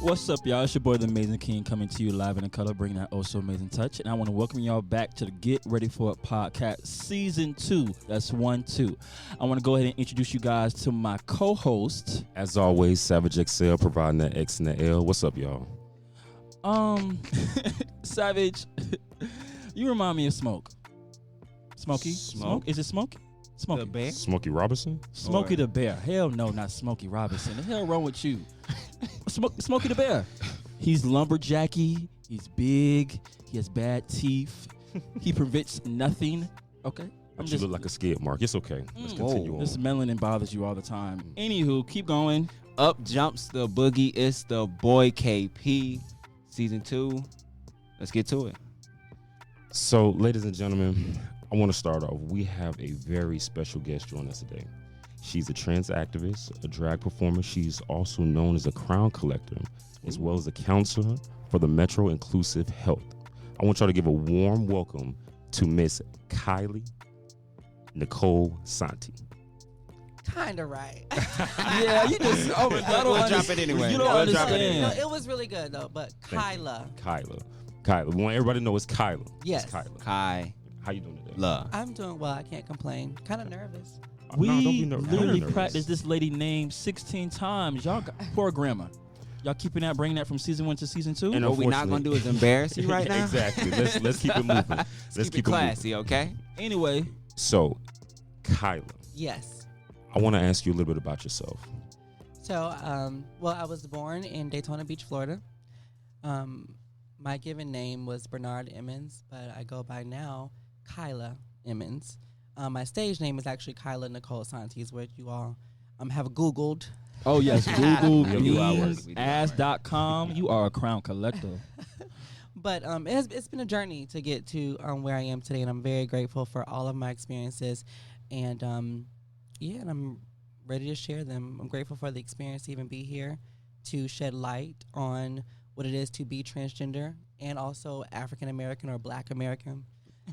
What's up, y'all? It's your boy, The Amazing King, coming to you live in color, bringing that oh so amazing touch. And I want to welcome y'all back to the Get Ready For It podcast, season 2. That's 1-2. I want to go ahead and introduce you guys to my co-host. As always, Savage XL providing that X and the L. What's up, y'all? Savage, you remind me of Smoke. Smokey? Smoke? Is it Smokey? Smokey. The bear? Smokey Robinson? Smokey the Bear. Hell no, not Smokey Robinson. The hell wrong with you? Smokey the Bear. He's lumberjacky. He's big. He has bad teeth. He prevents nothing. Okay. You look like a skid mark. It's okay. Let's continue on. This melanin bothers you all the time. Anywho, keep going. Up jumps the boogie. It's the boy KP. Season 2. Let's get to it. So, ladies and gentlemen, I want to start off. We have a very special guest joining us today. She's a trans activist, a drag performer. She's also known as a crown collector, as well as a counselor for the Metro Inclusive Health. I want y'all to give a warm welcome to Miss Kiala Nicole Santi. Kinda right. Yeah, you just We'll drop it anyway. You don't understand. No, it was really good though. But Kiala. Kyla. We want everybody to know it's Kyla. Yes. It's Kyla. Kai. How you doing today? Love. I'm doing well. I can't complain. Kind of nervous. We No, don't be literally nervous. practiced this lady name 16 times. Y'all got poor grammar. Y'all keeping that, bringing that from season 1 to season 2? And What we not going to do is embarrass you right now. Exactly. Let's keep it moving. Let's Keep it classy, okay? Anyway, So, Kyla, Yes. I want to ask you a little bit about yourself. So, well, I was born in Daytona Beach, Florida. My given name was Bernard Emmons, but I go by now Kiala Emmons. My stage name is actually Kiala Nicole Santi, is what you all have Googled. oh yes, Google We do our work. ass.com. You are a crown collector. But it's been a journey to get to where I am today, and I'm very grateful for all of my experiences. And and I'm ready to share them. I'm grateful for the experience to even be here, to shed light on what it is to be transgender and also African American or Black American.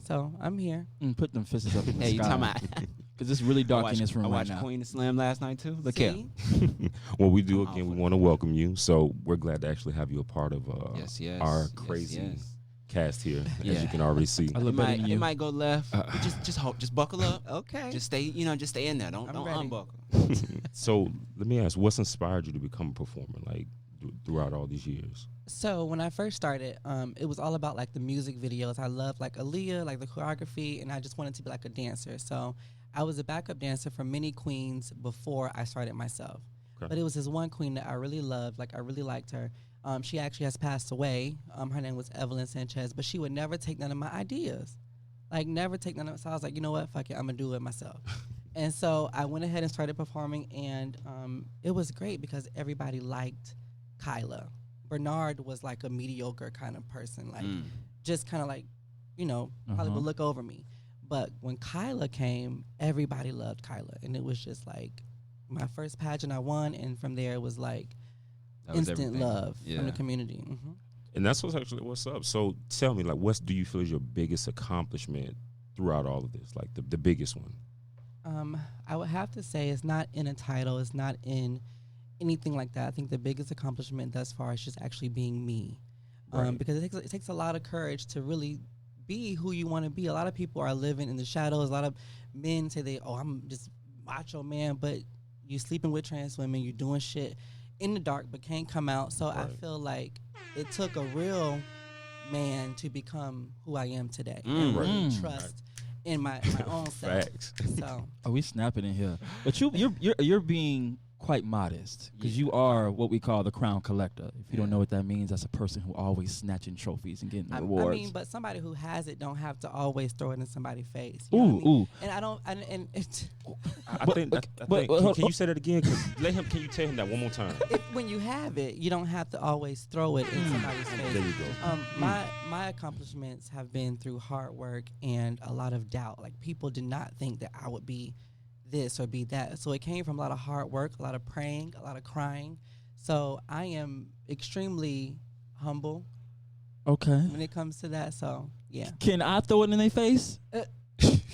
So I'm here. Put them fists up in the Hey, you talking sky. about? Because it's really dark I in this room I right watched now. Queen of Slam last night, too. Look See? here. What we do again, we want to welcome you. So we're glad to actually have you a part of Yes. our Yes, crazy yes. cast here, as Yeah. you can already see. I It look better might, than it you. might go left. But just buckle up. Okay. Just stay in there. Don't I'm ready. unbuckle. So let me ask, what's inspired you to become a performer, like throughout all these years? So when I first started, it was all about like the music videos. I loved like Aaliyah, like the choreography, and I just wanted to be like a dancer. So I was a backup dancer for many queens before I started myself. Okay. But it was this one queen that I really loved. Like I really liked her. She actually has passed away. Her name was Evelyn Sanchez, but she would never take none of my ideas. Like never take none of it. So I was like, you know what? Fuck it. I'm gonna do it myself. And so I went ahead and started performing, and it was great because everybody liked Kiala. Bernard was like a mediocre kind of person, like just kind of like, probably would look over me. But when Kiala came, everybody loved Kiala, and it was just like my first pageant I won, and from there it was like That was instant everything. love from Yeah. the community. Mm-hmm. And that's what's up. So tell me, like, what do you feel is your biggest accomplishment throughout all of this? Like the biggest one? I would have to say it's not in a title, it's not in anything like that. I think the biggest accomplishment thus far is just actually being me, Right. because it takes a lot of courage to really be who you want to be. A lot of people are living in the shadows. A lot of men say I'm just macho man, but you sleeping with trans women, you're doing shit in the dark but can't come out. So I Right. feel like it took a real man to become who I am today Mm. and really Right. trust in my own self. Facts. So Are we snapping in here? But you're being quite modest because you are what we call the crown collector. If you don't know what that means, that's a person who always snatching trophies and getting I rewards. mean, but somebody who has it don't have to always throw it in somebody's face. You know what I mean? Ooh. And I don't. And it's, I But- think. but- Can you say that again? Can you tell him that one more time? when you have it, you don't have to always throw it in somebody's face. There you go. My accomplishments have been through hard work and a lot of doubt. Like people did not think that I would be this or be that. So it came from a lot of hard work, a lot of praying, a lot of crying. So I am extremely humble Okay. when it comes to that. So yeah. Can I throw it in their face?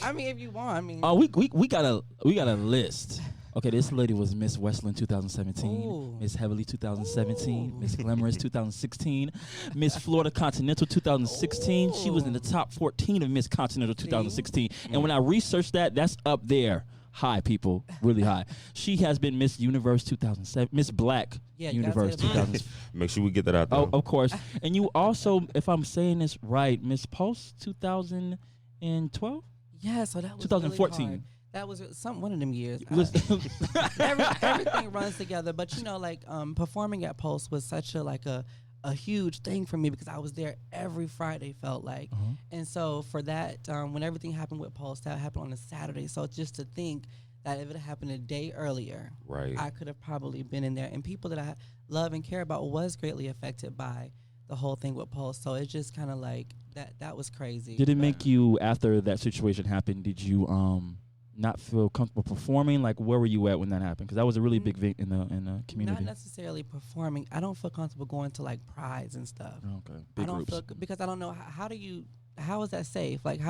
I mean, if you want, I mean. Oh, we got a list Okay, this lady was Miss Westland 2017, Ooh. Miss Heavily 2017, Ooh. Miss Glamorous 2016, Miss Florida Continental 2016. She was in the top 14 of Miss Continental 2016. And when I researched that, that's up there. High, people, really high. She has been Miss Universe 2007, Miss Black Yeah, you gotta Universe say the Black. 2000. Make sure we get that out there. Oh, of course. And you also, if I'm saying this right, Miss Post 2012? Yeah, so that was 2014. Really hard. That was one of them years. Listen. Everything runs together, but you know, like performing at Pulse was such a huge thing for me because I was there every Friday, felt like. And so for that, when everything happened with Pulse, that happened on a Saturday. So just to think that if it had happened a day earlier, Right. I could have probably been in there. And people that I love and care about was greatly affected by the whole thing with Pulse. So it's just kind of like that was crazy. Did it make you, after that situation happened, did you not feel comfortable performing? Like, where were you at when that happened? Because that was a really big in the community. Not necessarily performing. I don't feel comfortable going to like prides and stuff. Okay, I big don't groups. because I don't know how is that safe? Like,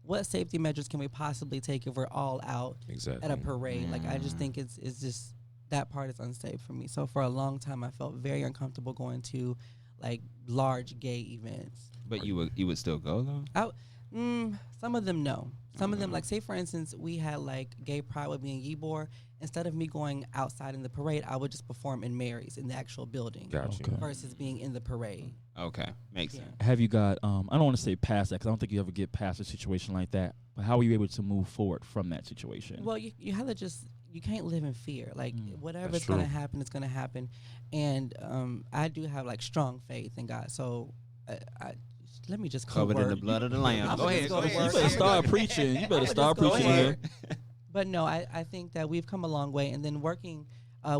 what safety measures can we possibly take if we're all out Exactly. at a parade? Like, I just think it's just that part is unsafe for me. So for a long time, I felt very uncomfortable going to like large gay events. But you would still go though? Some of them no. Some of them, like, say for instance, we had like gay pride with me in Ybor. Instead of me going outside in the parade, I would just perform in Mary's in the actual building Gotcha. Okay. versus being in the parade. Okay, makes Yeah. sense. Have you got, I don't want to say past that because I don't think you ever get past a situation like that, but how were you able to move forward from that situation? Well, you have to just, you can't live in fear. Like, whatever's That's going to true. happen, it's going to happen. And I do have like strong faith in God. So let me just Covered in the blood of the Lamb. I'm Go just ahead. gonna Go work. You better start preaching. You better start Just go preaching ahead. here. But no, I think that we've come a long way. And then working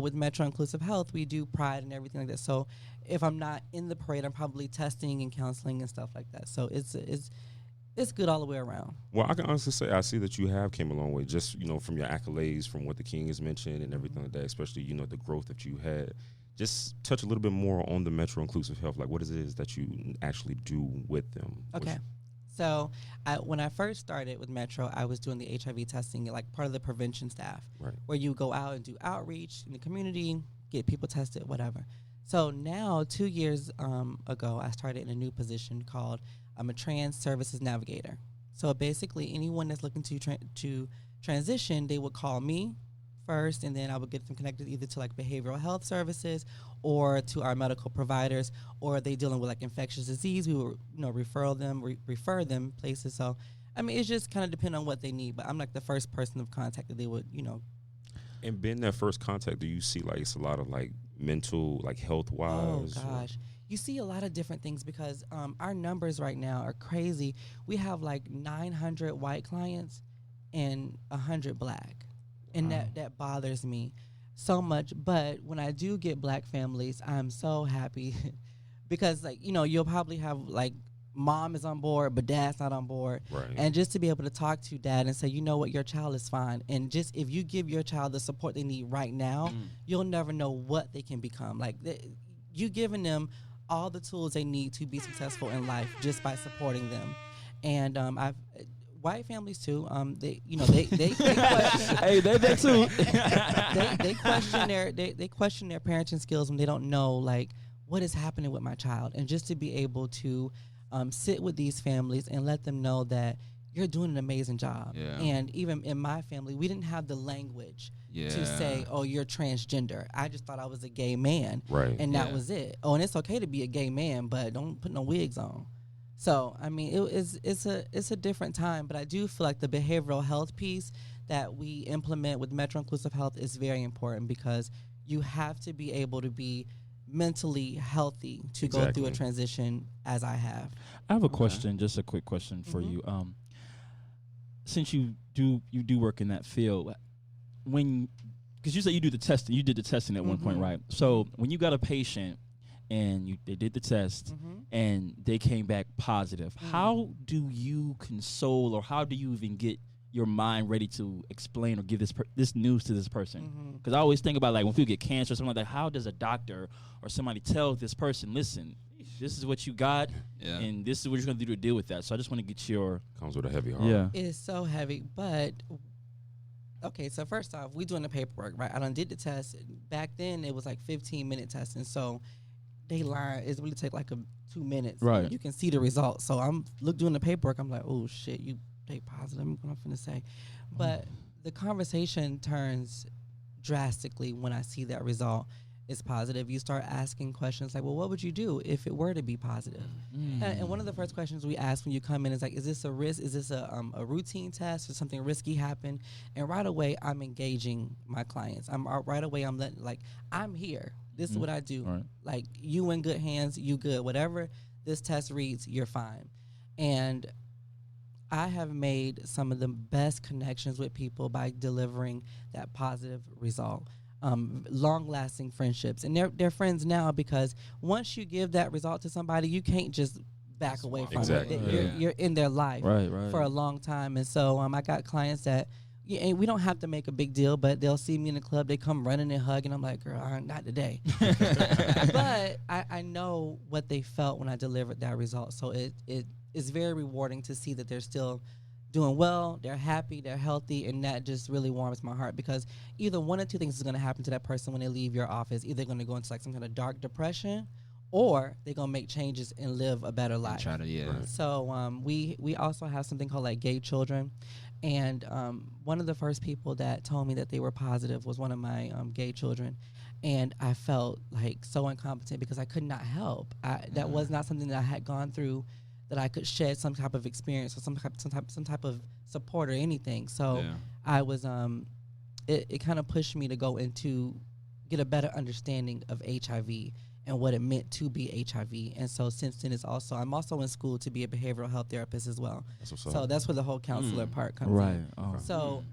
with Metro Inclusive Health, we do pride and everything like that. So if I'm not in the parade, I'm probably testing and counseling and stuff like that. So it's good all the way around. Well, I can honestly say I see that you have came a long way, just from your accolades, from what the King has mentioned, and everything like that. Especially the growth that you had. Just touch a little bit more on the Metro Inclusive Health, like what it is that you actually do with them. Okay. So when I first started with Metro, I was doing the HIV testing, like part of the prevention staff, Right. where you go out and do outreach in the community, get people tested, whatever. So now, 2 years ago, I started in a new position called I'm a trans services navigator. So basically, anyone that's looking to transition, they would call me first, and then I would get them connected either to like behavioral health services or to our medical providers, or they dealing with like infectious disease. We would refer them places. So I mean, it's just kind of depend on what they need. But I'm like the first person of contact that they would And being that first contact, do you see like it's a lot of like mental, like health wise? Oh gosh. You see a lot of different things because our numbers right now are crazy. We have like 900 white clients and 100 black. And that bothers me so much. But when I do get black families, I'm so happy because like, you'll probably have like mom is on board, but dad's not on board. Right. And just to be able to talk to dad and say, you know what, your child is fine. And just if you give your child the support they need right now, you'll never know what they can become. Like you giving them all the tools they need to be successful in life just by supporting them. And white families too. They question. Hey, they too. they question their parenting skills when they don't know like what is happening with my child, and just to be able to sit with these families and let them know that you're doing an amazing job. Yeah. And even in my family, we didn't have the language to say, oh, you're transgender. I just thought I was a gay man, Right. and that was it. Oh, and it's okay to be a gay man, but don't put no wigs on. So, I mean, it's a different time, but I do feel like the behavioral health piece that we implement with Metro Inclusive Health is very important because you have to be able to be mentally healthy to go through a transition as I have. I have a question, just a quick question for you. Since you do work in that field, because you said you did the testing at one point, right? So when you got a patient and they did the test and they came back positive, how do you console, or how do you even get your mind ready to explain or give this news to this person? Because I always think about like when people get cancer or something like that, how does a doctor or somebody tell this person, listen, this is what you got, and this is what you're going to do to deal with that? So I just want to get your... Comes with a heavy heart. Yeah. It is so heavy, but okay, so first off, we doing the paperwork, right? I done did the test. Back then, it was like 15-minute testing. So they lie. It really take like 2 minutes. Right. You can see the results. So I'm doing the paperwork. I'm like, oh shit, they positive. I'm finna say, but the conversation turns drastically when I see that result is positive. You start asking questions like, well, what would you do if it were to be positive? And one of the first questions we ask when you come in is like, is this a risk? Is this a routine test or something risky happen? And right away, I'm engaging my clients. Right away, I'm letting, like, I'm here. This is what I do. Right. Like, you in good hands, you good. Whatever this test reads, you're fine. And I have made some of the best connections with people by delivering that positive result. Long-lasting friendships, and they're friends now because once you give that result to somebody, you can't just back away from Exactly. it. You're in their life Right. for a long time, and so I got clients that and we don't have to make a big deal, but they'll see me in the club, they come running and hugging. I'm like, girl, not today. But I know what they felt when I delivered that result, so it is very rewarding to see that they're still doing well, they're happy, they're healthy, and that just really warms my heart because either one or two things is going to happen to that person when they leave your office. Either they're going to go into like some kind of dark depression, or they're going to make changes and live a better life. Try to, yeah. Right. So we also have something called like gay children, and one of the first people that told me that they were positive was one of my gay children, and I felt like so incompetent because I could not help. That was not something that I had gone through, that I could shed some type of experience or some type of support or anything. So Yeah. I was it kind of pushed me to go into get a better understanding of HIV and what it meant to be HIV. And so since then I'm also in school to be a behavioral health therapist as well. That's what's So up. that's where the whole counselor part comes Right. in. Oh. So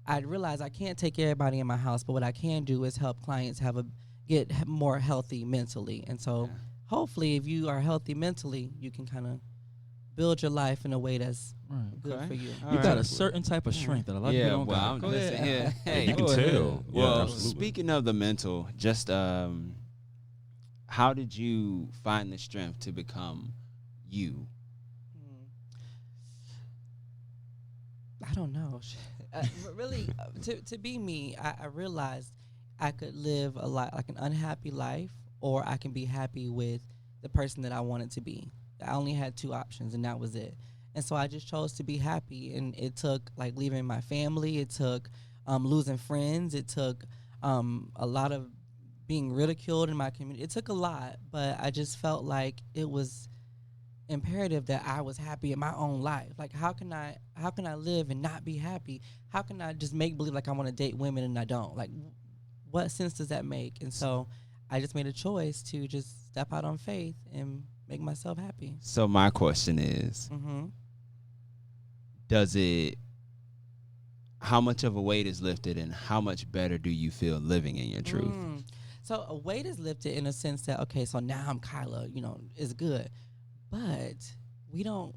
I realized I can't take everybody in my house, but what I can do is help clients get more healthy mentally. And so hopefully if you are healthy mentally, you can kind of build your life in a way that's Right. good Okay. for you. You got a certain type of strength that a lot of people don't got. I'm Go listening ahead. here. Hey, You can go ahead. tell. Yeah, well, absolutely. speaking of the mental, just how did you find the strength to become you? I don't know. Really, to be me, I realized I could live a life like an unhappy life, or I can be happy with the person that I wanted to be. I only had two options, and that was it. And so I just chose to be happy, and it took like leaving my family. It took losing friends. It took a lot of being ridiculed in my community. It took a lot, but I just felt like it was imperative that I was happy in my own life. Like how can I live and not be happy? How can I just make believe like I want to date women and I don't? Like what sense does that make? And so I just made a choice to just step out on faith and make myself happy. So my question is, how much of a weight is lifted and how much better do you feel living in your truth? So a weight is lifted in a sense that, okay, so now I'm Kyla, it's good. But we don't,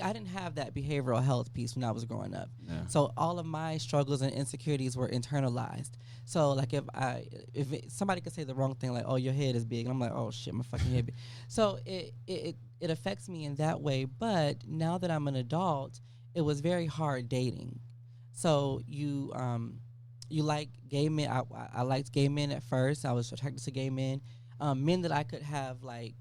I didn't have that behavioral health piece when I was growing up. Yeah. So all of my struggles and insecurities were internalized. So like if somebody could say the wrong thing, like, oh, your head is big, and I'm like, oh shit, my fucking head big. So it affects me in that way. But now that I'm an adult, it was very hard dating. So you like gay men. I liked gay men at first. I was attracted to gay men. Men that I could have like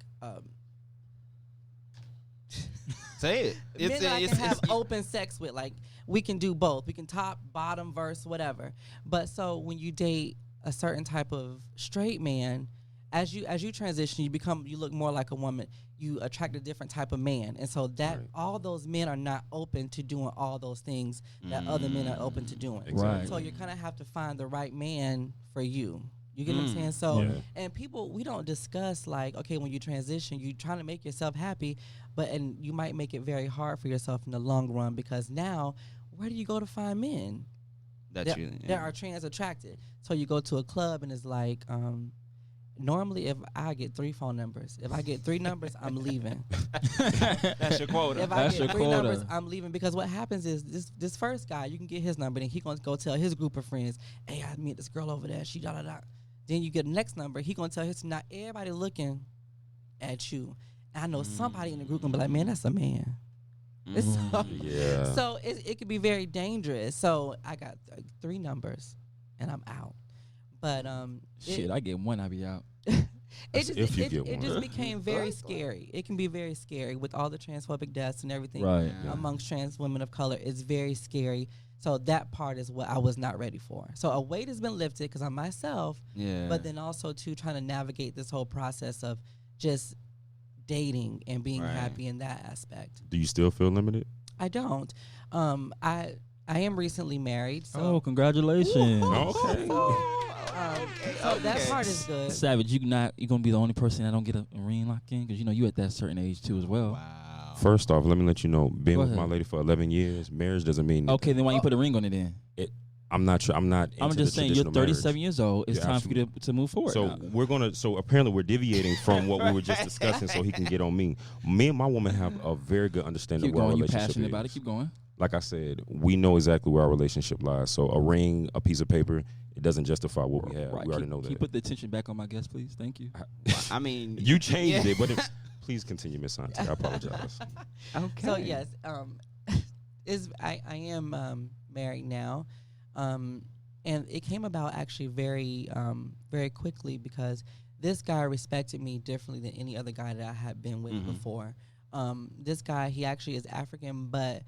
Say it. men that I can have open sex with. Like we can do both. We can top, bottom, verse, whatever. But so when you date a certain type of straight man, as you transition, you look more like a woman. You attract a different type of man, and so that all those men are not open to doing all those things that other men are open to doing. Exactly. Right. So you kind of have to find the right man for you. You get what I'm saying? So, and people, we don't discuss like, okay, when you transition, you're trying to make yourself happy, and you might make it very hard for yourself in the long run because now, where do you go to find men that are trans attracted? So you go to a club and it's like, normally if I get 3 phone numbers, if I get 3 numbers, I'm leaving. That's your quota. If I get 3 numbers, I'm leaving because what happens is this first guy, you can get his number and he gonna go tell his group of friends, hey, I met this girl over there, she da-da-da. Then you get the next number, he gonna tell his, not everybody looking at you. I know somebody in the group gonna be like, man, that's a man. So, Yeah. so it could be very dangerous. So I got 3 numbers, and I'm out. But Shit, I get one, I be out. That's if you get it one. just became very scary. It can be very scary with all the transphobic deaths and everything Right. amongst trans women of color. It's very scary. So that part is what I was not ready for. So a weight has been lifted because I'm myself, but then also too trying to navigate this whole process of just dating and being happy in that aspect. Do you still feel limited? I don't. I am recently married. So Oh, congratulations. Okay. so that part is good. Savage, you gonna be the only person that don't get a ring locked in because you know you at that certain age too as well. Wow. First off, let me let you know, being Go with ahead. my lady for 11 years, marriage doesn't mean Okay, then why you put a ring on it then? I'm not sure. I'm not. I'm into just the saying you're traditional 37 marriage. years old. It's Yeah, time for you to move forward. So now. So apparently we're deviating from what we were just discussing, so he can get on me. Me and my woman have a very good understanding Keep of where our going. You relationship passionate is. about it. Keep going. Like I said, we know exactly where our relationship lies. So a ring, a piece of paper, it doesn't justify what we have. Right. We already Keep- know Can you that. put the attention back on my guest, please? Thank you. I mean, You changed it, but please continue, Miss Santi. I apologize. Okay. So yes, I am married now, and it came about actually very quickly because this guy respected me differently than any other guy that I had been with before. This guy, he actually is African, but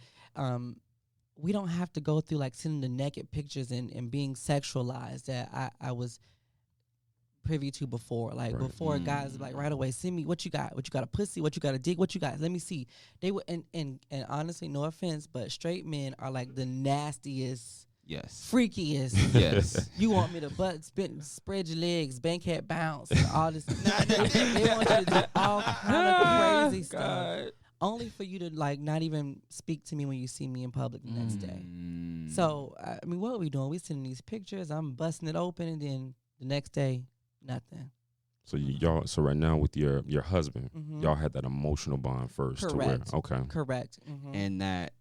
we don't have to go through like sending the naked pictures and being sexualized that I was privy to before. Like Right. before, guys would, like right away, send me what you got a pussy, what you got a dick, what you got, let me see. They would and honestly, no offense, but straight men are like the nastiest, Yes. freakiest. Yes. You want me to spread your legs, bankhead bounce, all this. They want you to do all kind of crazy stuff, only for you to like not even speak to me when you see me in public the next day. So I mean, what are we doing? We sending these pictures. I'm busting it open, and then the next day, nothing. So y'all. So right now with your husband, Mhm. y'all had that emotional bond first. Correct. To where, okay. Correct. And that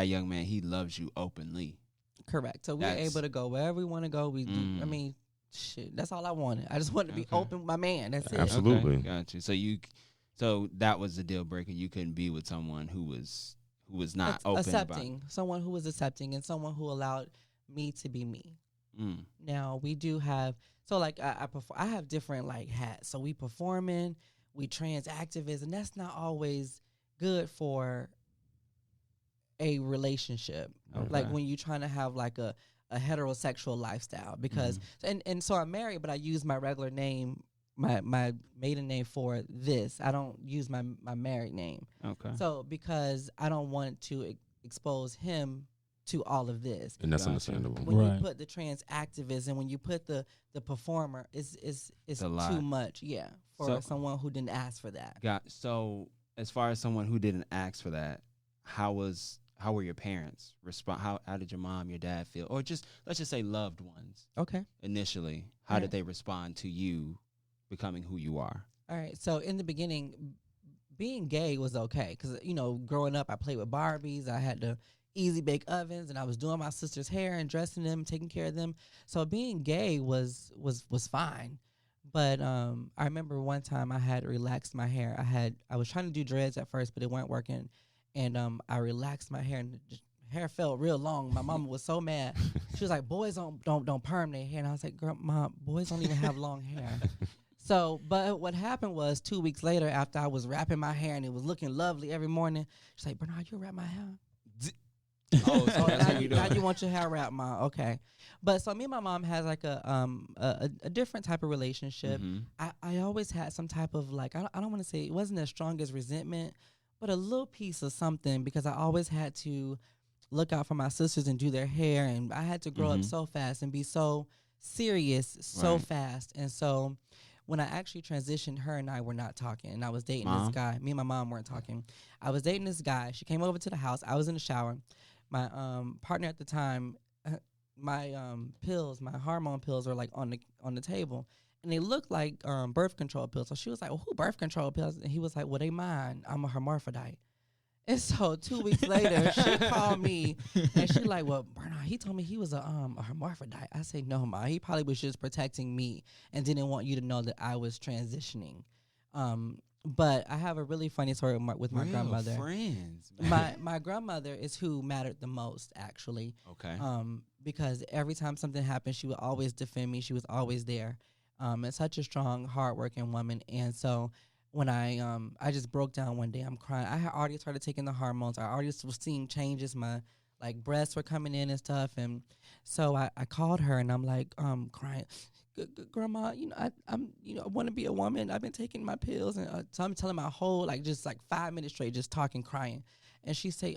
young man, he loves you openly. Correct. So we're That's- able to go wherever we want to go. We do. I mean, shit. That's all I wanted. I just wanted to be Okay. open with my man. That's it. Absolutely. Okay, got you. So that was the deal breaker. You couldn't be with someone who was not open Accepting. Someone who was accepting and someone who allowed me to be me. about. Now we do have like I have different like hats. So we performing, we trans activists, and that's not always good for a relationship. Okay. Like when you're trying to have like a heterosexual lifestyle because and so I'm married, but I use my regular name, my maiden name for this. I don't use my married name. Okay. So because I don't want to expose him to all of this. And that's Gotcha. understandable. When Right. you put the trans activist and when you put the performer, it's a lot. too much. Yeah, for So- someone who didn't ask for that. So as far as someone who didn't ask for that, how were your parents respond? How did your mom, your dad feel, or just let's just say loved ones Okay. initially? How Right. did they respond to you becoming who you are? All right. So in the beginning, being gay was okay because growing up, I played with Barbies. I had the easy bake ovens, and I was doing my sister's hair and dressing them, taking care of them. So being gay was fine. But I remember one time I had relaxed my hair. I was trying to do dreads at first, but it weren't working, and I relaxed my hair, and the hair felt real long. My mama was so mad. She was like, "Boys don't perm their hair," and I was like, "Girl, Mom, boys don't even have long hair." So, but what happened was 2 weeks later, after I was wrapping my hair and it was looking lovely every morning, she's like, "Bernard, you wrap my hair." Oh, so Oh, that's now, what you, you now doing. you want your hair wrapped, Ma? Okay, but so me and my mom has like a different type of relationship. Mhm. I always had some type of like I don't want to say it wasn't as strong as resentment, but a little piece of something because I always had to look out for my sisters and do their hair, and I had to grow up Mhm. so fast and be so serious so Right. fast, and so. When I actually transitioned, her and I were not talking, and I was dating Mom? this guy. Me and my mom weren't talking. I was dating this guy. She came over to the house. I was in the shower. My partner at the time, my pills, my hormone pills, were like on the table, and they looked like birth control pills. So she was like, "Well, who birth control pills?" And he was like, "Well, they mine. I'm a hermaphrodite." And so 2 weeks later, she called me and she like, "Well, Bernard, he told me he was a hermaphrodite." I say, "No, Ma, he probably was just protecting me and didn't want you to know that I was transitioning." But I have a really funny story with my Real grandmother. friends. My grandmother is who mattered the most, actually. Okay. Because every time something happened, she would always defend me. She was always there. And such a strong, hardworking woman. And so when I just broke down one day, I'm crying. I had already started taking the hormones. I already was seeing changes. My breasts were coming in and stuff. And so I called her and I'm like crying. Grandma, I'm I want to be a woman. I've been taking my pills, and so I'm telling my whole just 5 minutes straight, just talking, crying, and she say,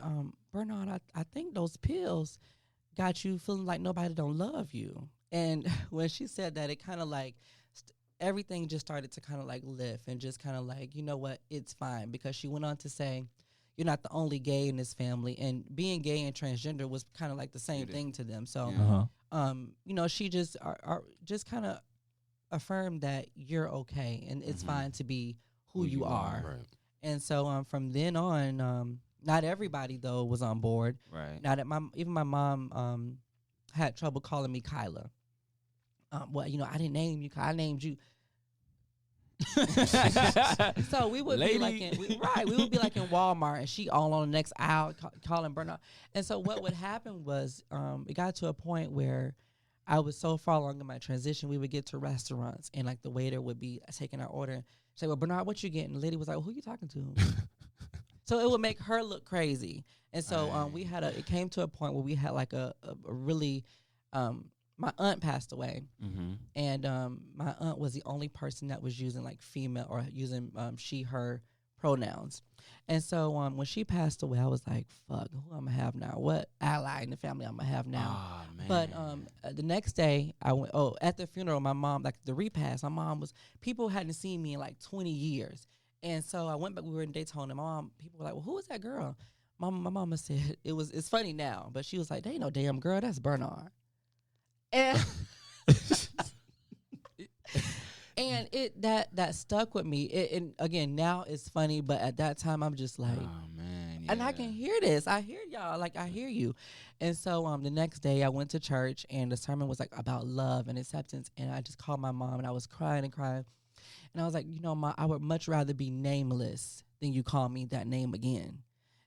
Bernard, I think those pills got you feeling like nobody don't love you. And when she said that, it kind of everything just started to kind of lift and just kind of you know what, it's fine, because she went on to say, you're not the only gay in this family, and being gay and transgender was kind of the same thing to them. So. Yeah. She just just kind of affirmed that you're okay and it's fine to be who you are. Right. And so from then on, not everybody though was on board. Right. Now that even my mom had trouble calling me Kyla. Well, I didn't name you. I named you. So we would be we would be in Walmart, and she all on the next aisle calling Bernard. And so what would happen was it got to a point where I was so far along in my transition, we would get to restaurants and the waiter would be taking our order and say, well, Bernard, what you getting? The lady was like, well, who you talking to? So it would make her look crazy. And so it came to a point where we had a really my aunt passed away, and my aunt was the only person that was using female or using she, her pronouns. And so when she passed away, I was like, fuck, who I'm going to have now? What ally in the family I'm going to have now? Oh, man. But the next day, I went, at the funeral, my mom, the repast, my mom people hadn't seen me in 20 years. And so I went back, we were in Daytona. My mom, people were like, well, who is that girl? My mama said, it's funny now, but she was like, they ain't no damn girl, that's Bernard. And and that stuck with me. And again, now it's funny, but at that time I'm just like, oh man, and I can hear this. I hear y'all, I hear you. And so the next day I went to church, and the sermon was about love and acceptance. And I just called my mom, and I was crying and crying. And I was like, Ma, I would much rather be nameless than you call me that name again.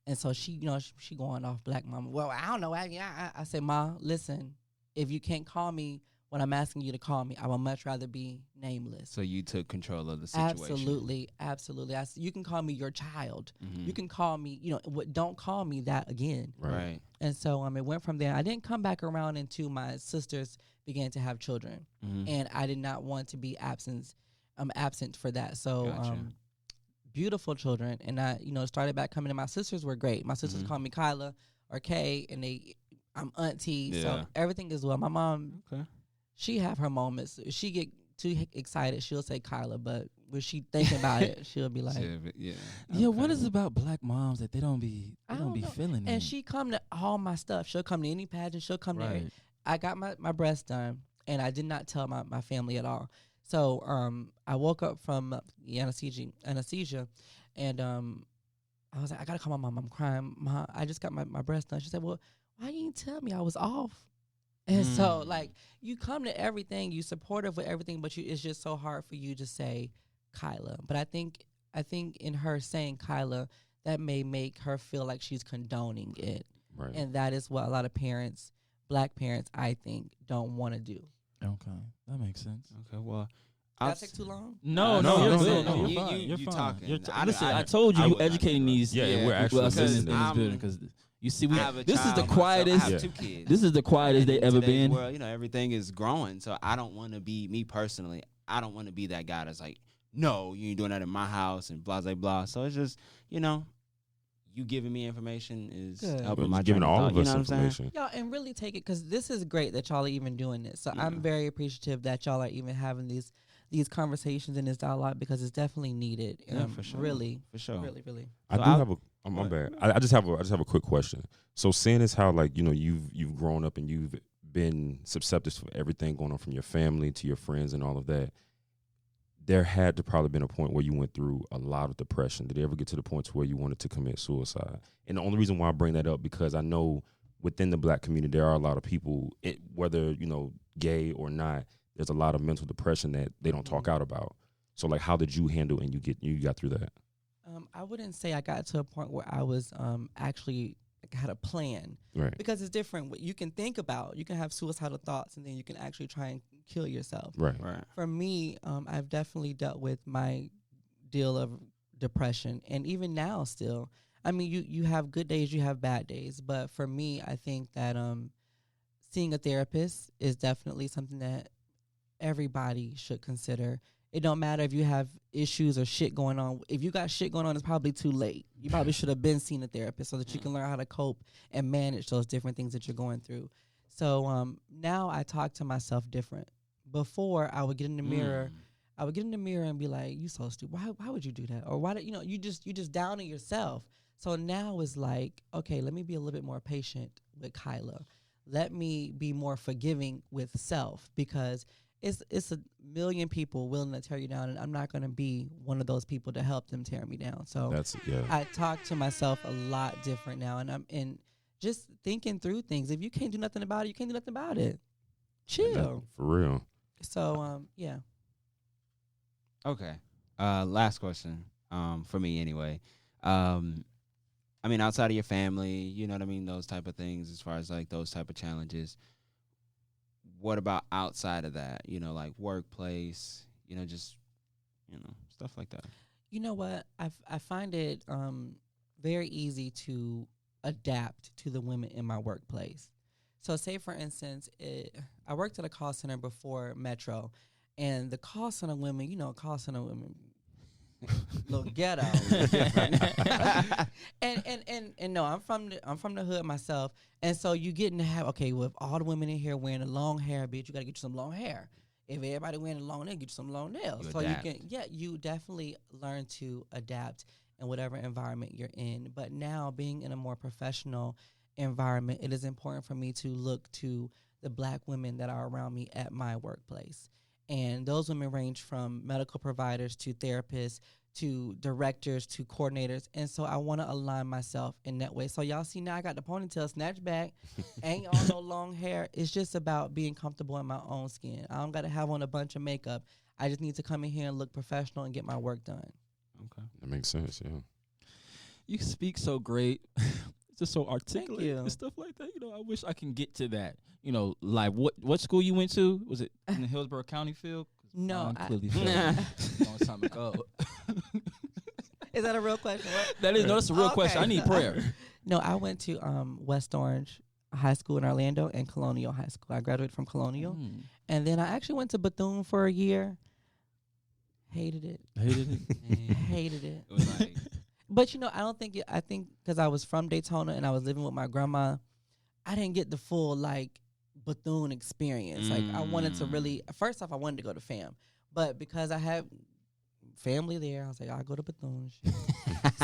And so she, she going off black mama. Well, I don't know. I said, Ma, listen. If you can't call me when I'm asking you to call me, I would much rather be nameless. So you took control of the situation. Absolutely. You can call me your child. You can call me, don't call me that again. Right. And so it went from there. I didn't come back around until my sisters began to have children, and I did not want to be absent for that. So Gotcha. Beautiful children, and I started back coming. And my sisters were great. My sisters called me Kyla or Kay, and I'm auntie, so everything is well. My mom, she have her moments. If she get too excited, she'll say Kyla, but when she think about it, she'll be like, yeah. What is it about black moms that they don't be feeling? And she come to all my stuff. She'll come to any pageant. She'll come there. I got my breast done, and I did not tell my family at all. So I woke up from the anesthesia, and I was like, I gotta call my mom. I'm crying. Ma, I just got my breast done. She said, well, why you didn't tell me I was off? And so you come to everything, you supportive with everything, but it's just so hard for you to say Kyla. But I think in her saying Kyla, that may make her feel like she's condoning it. Right. And that is what a lot of parents, black parents, I think, don't want to do. Okay, that makes sense. Okay, well, Did I take too long? No, no, you're no, good. no, You're fine. you You're fine. talking. Listen, I told you educating these. Yeah, we're actually us in this listening. building because you see, I have a this is child the myself. quietest. I have 2 kids. This is the quietest they in ever today's been. world, everything is growing, so I don't want to be me personally. I don't want to be that guy that's like, no, you ain't doing that in my house and blah blah blah. So it's just, you giving me information is helping my giving journey. all of You us know what I'm saying? information. Y'all, and really take it, because this is great that y'all are even doing this. So Yeah. I'm very appreciative that y'all are even having these conversations and this dialogue, because it's definitely needed. Yeah, for sure. Really, For sure. really. I do have a. My bad. I just have a quick question. So seeing as how you've grown up and you've been susceptible to everything going on from your family to your friends and all of that, there had to probably been a point where you went through a lot of depression. Did it ever get to the point to where you wanted to commit suicide? And the only reason why I bring that up, because I know within the black community there are a lot of people, whether gay or not, there's a lot of mental depression that they don't talk out about. So like, how did you handle and you got through that? I wouldn't say I got to a point where I was actually had a plan, Right. because it's different. You can think about, you can have suicidal thoughts, and then you can actually try and kill yourself. Right. Right. For me, I've definitely dealt with my deal of depression, and even now still. I mean, you have good days, you have bad days, but for me, I think that seeing a therapist is definitely something that everybody should consider. It don't matter if you have issues or shit going on. If you got shit going on, it's probably too late. You probably should have been seeing a therapist so that you can learn how to cope and manage those different things that you're going through. So now I talk to myself different. Before, I would get in the mirror. I would get in the mirror and be like, "You so stupid. Why would you do that?" Or why did you just downing yourself. So now it's like, okay, let me be a little bit more patient with Kyla. Let me be more forgiving with self, because it's a million people willing to tear you down, and I'm not going to be one of those people to help them tear me down. So I talk to myself a lot different now, and I'm just thinking through things. If you can't do nothing about it, you can't do nothing about it. Chill. For real. So yeah. Okay. Last question. For me anyway. I mean, outside of your family, you know what I mean, those type of things, as far as like those type of challenges. What about outside of that? You know, like workplace, you know, just, you know, stuff like that. You know what? I find it very easy to adapt to the women in my workplace. So say, for instance, I worked at a call center before Metro, and the call center women, you know, call center women, little ghetto. and no, I'm from the hood myself, and so you getting to have, okay, with all the women in here wearing the long hair, bitch, you gotta get you some long hair. If everybody wearing the long nails, get you some long nails. So adapt. You definitely learn to adapt in whatever environment you're in. But now, being in a more professional environment, it is important for me to look to the black women that are around me at my workplace. And those women range from medical providers to therapists to directors to coordinators. And so I want to align myself in that way. So y'all see now I got the ponytail snatched back. Ain't all no long hair. It's just about being comfortable in my own skin. I don't got to have on a bunch of makeup. I just need to come in here and look professional and get my work done. Okay. That makes sense, yeah. You speak so great. Just so articulate you. and stuff like that. You know, I wish I can get to that. You know, like what school you went to? Was it in the Hillsborough County field? No, clearly failed a long time ago. Is that a real question? What? That's a real Okay. question. I need prayer. No, I went to West Orange High School in Orlando and Colonial High School. I graduated from Colonial. And then I actually went to Bethune for a year. Hated it. Hated it. It was like, But, you know, I think because I was from Daytona and I was living with my grandma, I didn't get the full, like, Bethune experience. Like, I wanted to really, first off, I wanted to go to FAM. But because I had family there, I was like, I'll go to Bethune.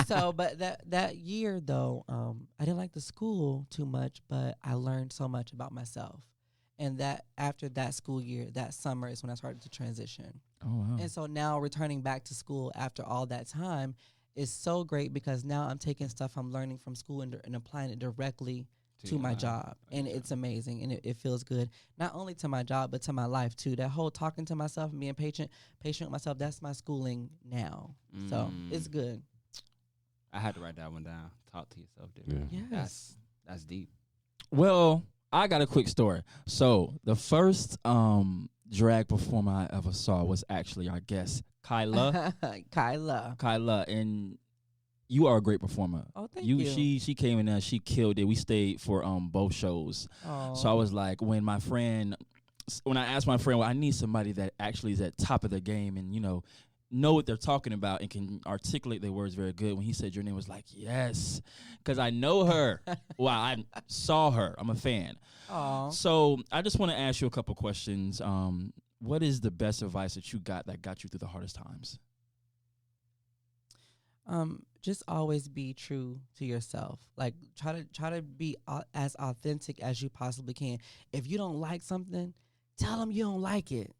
So, but that year, though, I didn't like the school too much, but I learned so much about myself. And that after that school year, that summer is when I started to transition. Oh, wow. And so now returning back to school after all that time is so great, because now I'm taking stuff I'm learning from school and applying it directly to my job. And it's amazing, and it feels good, not only to my job, but to my life too. That whole talking to myself and being patient with myself, that's my schooling now. So it's good. I had to write that one down. Talk to yourself different. Yeah. Yes. That's deep. Well, I got a quick story. So the first drag performer I ever saw was actually our guest, Kyla. Kyla, and you are a great performer. Oh, thank you. She came in there, she killed it. We stayed for both shows. Oh. So I was like, when I asked my friend, well, I need somebody that actually is at top of the game and, you know what they're talking about and can articulate their words very good. When he said your name, was like, yes, because I know her. Well, I saw her. I'm a fan. Aw. So I just want to ask you a couple questions. What is the best advice that you got you through the hardest times? Just always be true to yourself. Like try to be as authentic as you possibly can. If you don't like something, tell them you don't like it.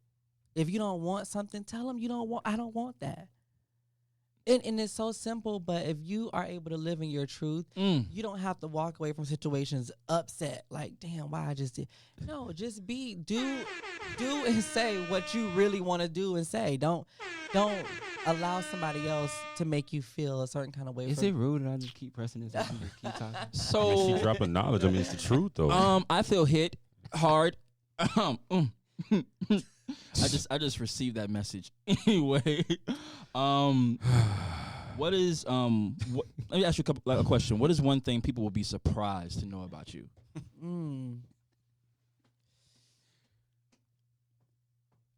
If you don't want something, tell them I don't want that. And it's so simple, but if you are able to live in your truth, you don't have to walk away from situations upset, like, damn, why I just did. No, just do do and say what you really want to do and say. Don't allow somebody else to make you feel a certain kind of way. Is it rude that I just keep pressing this button to keep talking? She So, dropping knowledge. I mean, it's the truth, though. I feel hit hard. I just received that message anyway. What is let me ask you a question. What is one thing people will be surprised to know about you?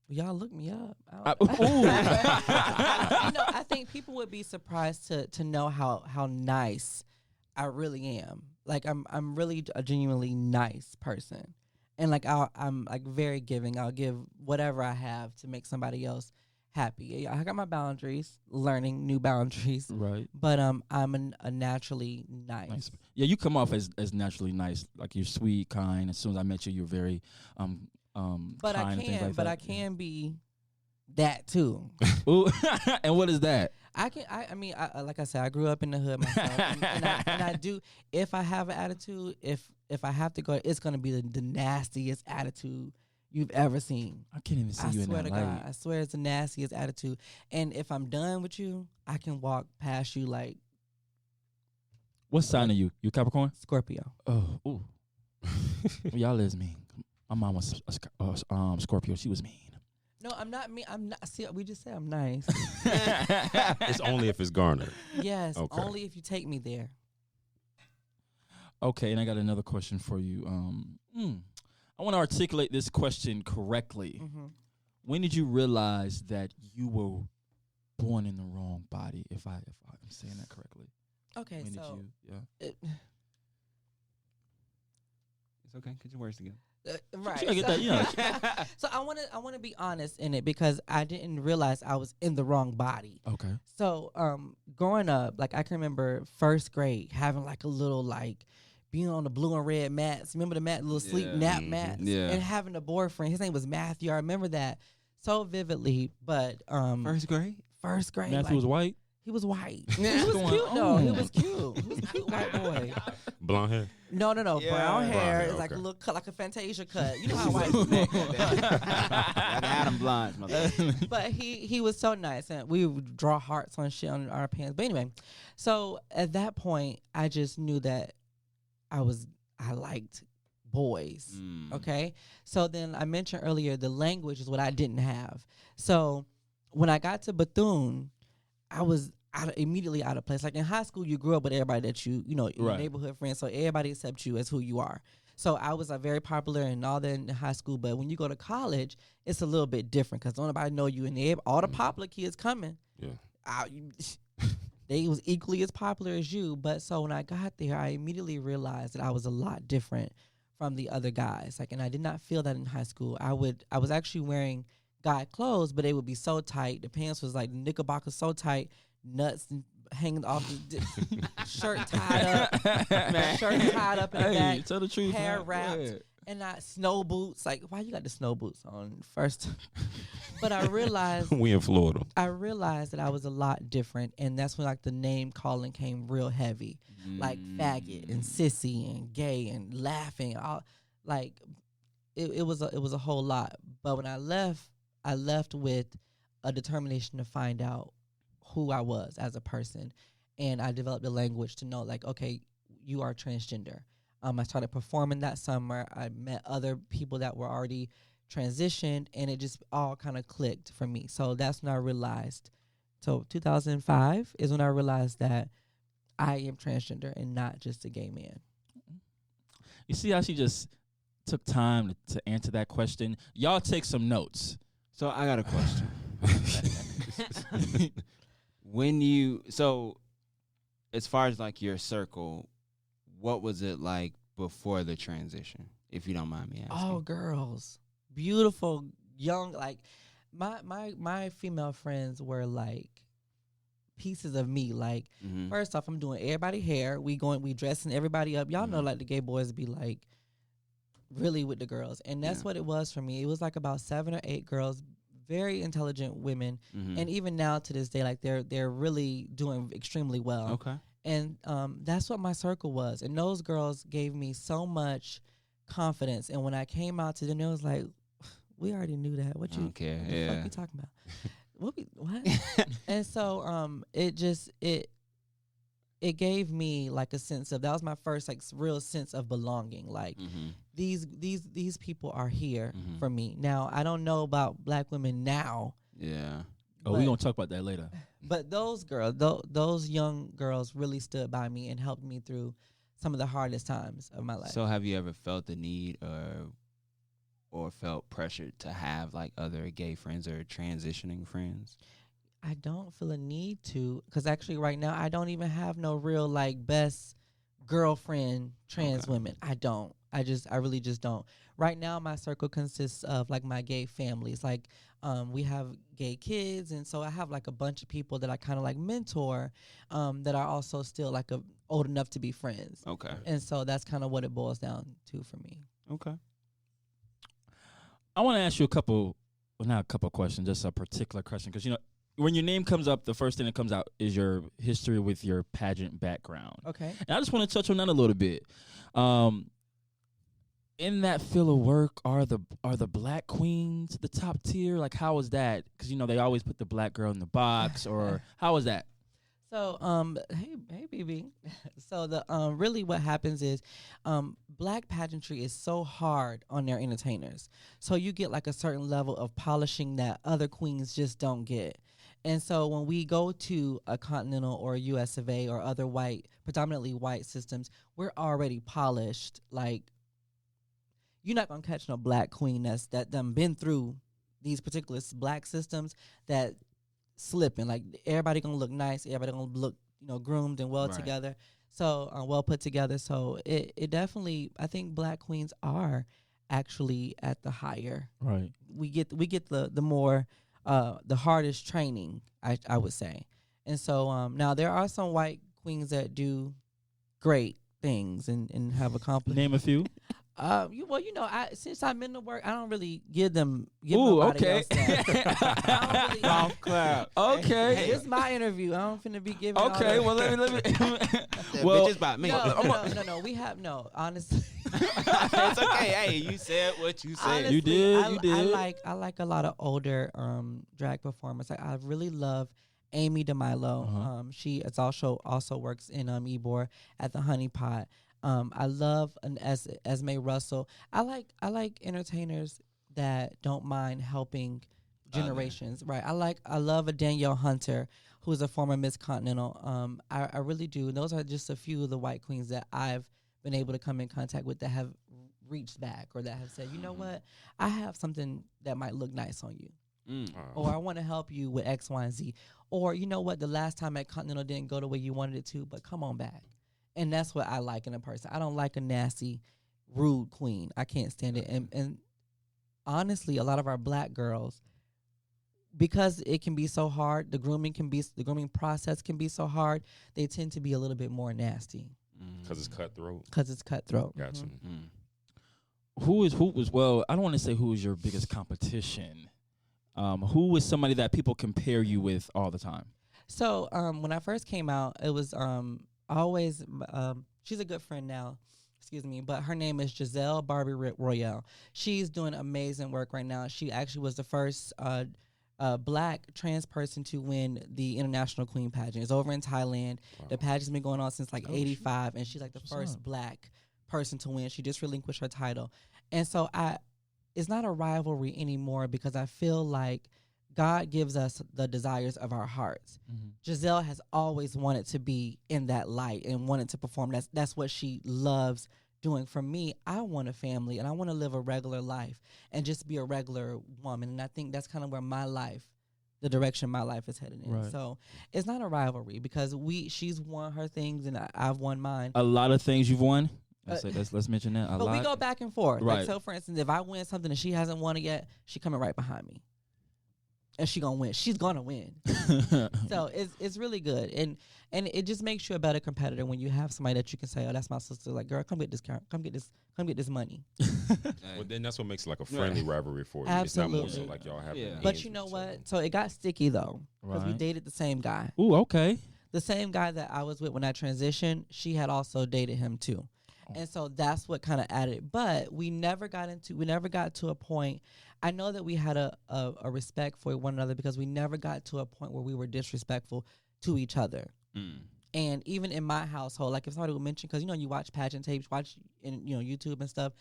Y'all look me up. Ooh. I think people would be surprised to know how nice I really am. Like I'm really a genuinely nice person, and like I'm like very giving. I'll give whatever I have to make somebody else happy. I got my boundaries, learning new boundaries. Right. But I'm a naturally nice. Yeah, you come off as naturally nice. Like you're sweet, kind. As soon as I met you, you're very But kind and things like that. I can be that too. Ooh. And what is that? I mean, like I said, I grew up in the hood myself, and I do. If I have an attitude, if I have to go, it's gonna be the nastiest attitude you've ever seen. I can't even see you in that light. God, I swear it's the nastiest attitude. And if I'm done with you, I can walk past you like. What sign are you? You Capricorn? Scorpio. Oh, ooh. Y'all is mean. My mom was a Scorpio. She was mean. No, I'm not mean. I'm not. See, we just said I'm nice. It's only if it's garnered. Yes, Okay. only if you take me there. Okay, and I got another question for you. I want to articulate this question correctly. Mm-hmm. When did you realize that you were born in the wrong body? If I'm saying that correctly. Okay, When so did you? It's okay. Get your words together. Right. She gotta get that, you know. So I want to be honest in it because I didn't realize I was in the wrong body. Okay. So growing up, like I can remember first grade having like a little like being on the blue and red mats. Remember the little sleep nap mats? Yeah. And having a boyfriend. His name was Matthew. I remember that so vividly. But First grade? first grade. Matthew was white. He was white. Yeah. He was Going cute though. He on? was cute. He was a cute white boy. Blonde hair. No. Yeah. Brown hair. Brown hair, It's like a okay. little cut, like a Fantasia cut. You know how white. Like Adam Blunt. motherfucker. But he was so nice, and we would draw hearts on shit on our pants. But anyway, so at that point, I just knew that I liked boys. Okay, so then I mentioned earlier the language is what I didn't have. So when I got to Bethune, I was immediately out of place. Like in high school, you grew up with everybody that you know, your Right. neighborhood friends, so everybody accepts you as who you are. So I was very popular and all that in high school. But when you go to college, it's a little bit different because don't nobody know you, and all the popular kids coming. Yeah. They was equally as popular as you. But so when I got there, I immediately realized that I was a lot different from the other guys. Like, and I did not feel that in high school. I was actually wearing guy clothes, but they would be so tight. The pants was like knickerbockers so tight, nuts hanging off the shirt tied up, shirt tied up in the Hey, back, tell the truth. hair man. wrapped, Yeah. and not snow boots. Like, why you got the snow boots on first? But I realized We in Florida. that I was a lot different, and that's when like the name calling came real heavy, like faggot and sissy and gay and laughing. All like it was a whole lot. But when I left with a determination to find out who I was as a person, and I developed a language to know like, okay, you are transgender. I started performing that summer. I met other people that were already transitioned, and it just all kind of clicked for me. So that's when I realized. So 2005 is when I realized that I am transgender and not just a gay man. You see how she just took time to answer that question? Y'all take some notes. So I got a question. So as far as like your circle, what was it like before the transition, if you don't mind me asking? Oh, girls, beautiful, young. Like my female friends were like pieces of me. Like first off, I'm doing everybody hair. We dressing everybody up. Y'all know like the gay boys be like really with the girls, and that's what it was for me. It was like about 7 or 8 girls, very intelligent women, and even now to this day, like they're really doing extremely well. Okay. And that's what my circle was. And those girls gave me so much confidence. And when I came out to them, it was like, We already knew that. What I you don't care. what the Yeah. fuck you talking about? What? And so it gave me like a sense of, that was my first like real sense of belonging. Like these people are here for me. Now I don't know about black women now. Yeah. Oh, we're going to talk about that later. But those girls, those young girls really stood by me and helped me through some of the hardest times of my life. So have you ever felt the need or felt pressured to have like other gay friends or transitioning friends? I don't feel a need to, because actually right now I don't even have no real like best girlfriend trans women. I don't. I really just don't. Right now my circle consists of like my gay families. Like we have gay kids, and so I have like a bunch of people that I kind of like mentor that are also still like old enough to be friends. Okay. And so that's kind of what it boils down to for me. Okay. I want to ask you not a couple of questions, just a particular question. Because, when your name comes up, the first thing that comes out is your history with your pageant background. Okay. And I just want to touch on that a little bit. In that field of work, are the black queens the top tier? Like, how is that? Because, they always put the black girl in the box, or how is that? So, hey, BB. So really what happens is, black pageantry is so hard on their entertainers. So you get like a certain level of polishing that other queens just don't get. And so when we go to a Continental or a US of A or other predominantly white systems, we're already polished. Like, you're not gonna catch no black queen that done been through these particular black systems that slipping. Like, everybody gonna look nice, everybody gonna look groomed and well together, so well put together. So it definitely, I think black queens are actually at the higher. Right. We get the more the hardest training, I would say. And so now there are some white queens that do great things and have accomplished. Name a few. Since I'm in the work, I don't really give Ooh, nobody okay. else that. I don't really, Golf clap. Okay. Hey, it's my interview. I don't finna be giving. Okay, all well, let me. Well, bitch about me. No. We have no. Honestly, It's okay. Hey, you said what you said. honestly, You did, I, you did. I like a lot of older drag performers. I really love Amy DeMilo. She also works in Ybor at the Honey Pot. I love Esme Russell. I like entertainers that don't mind helping generations. Right. I love a Danielle Hunter, who's a former Miss Continental. I really do. And those are just a few of the white queens that I've been able to come in contact with that have reached back or that have said, you know what, I have something that might look nice on you. Or I want to help you with X, Y, and Z. Or, you know what, the last time at Continental didn't go the way you wanted it to, but come on back. And that's what I like in a person. I don't like a nasty, rude queen. I can't stand it. And honestly, a lot of our black girls, because it can be so hard, the grooming process can be so hard, they tend to be a little bit more nasty. Because it's cutthroat. Gotcha. Who was well? I don't want to say who is your biggest competition. Who is somebody that people compare you with all the time? So when I first came out, it was always she's a good friend now, but her name is Giselle Barbie Royale. She's doing amazing work right now. She actually was the first black trans person to win the International Queen pageant. It's over in Thailand. Wow. The pageant's been going on since like 85, and she's like the first black person to win. She just relinquished her title. And so it's not a rivalry anymore, because I feel like God gives us the desires of our hearts. Giselle has always wanted to be in that light and wanted to perform. That's what she loves doing. For me, I want a family and I want to live a regular life and just be a regular woman. And I think that's kind of where the direction my life is headed in. Right. So it's not a rivalry, because she's won her things and I've won mine. A lot of things you've won. Let's mention that. But we go back and forth. Right. Like, so for instance, if I win something and she hasn't won it yet, she coming right behind me. And she's gonna win. So it's really good, and it just makes you a better competitor when you have somebody that you can say, oh, that's my sister. Like, girl, come get this money. Well, then that's what makes it like a friendly rivalry for you. Absolutely. It's not more so like y'all have. But you know what? So it got sticky though, because we dated the same guy. Ooh, okay. The same guy that I was with when I transitioned, she had also dated him too. And so that's what kind of added. But we never got to a point. I know that we had a respect for one another because we never got to a point where we were disrespectful to each other. And even in my household, like if somebody would mention, because you watch pageant tapes, watch in YouTube and stuff,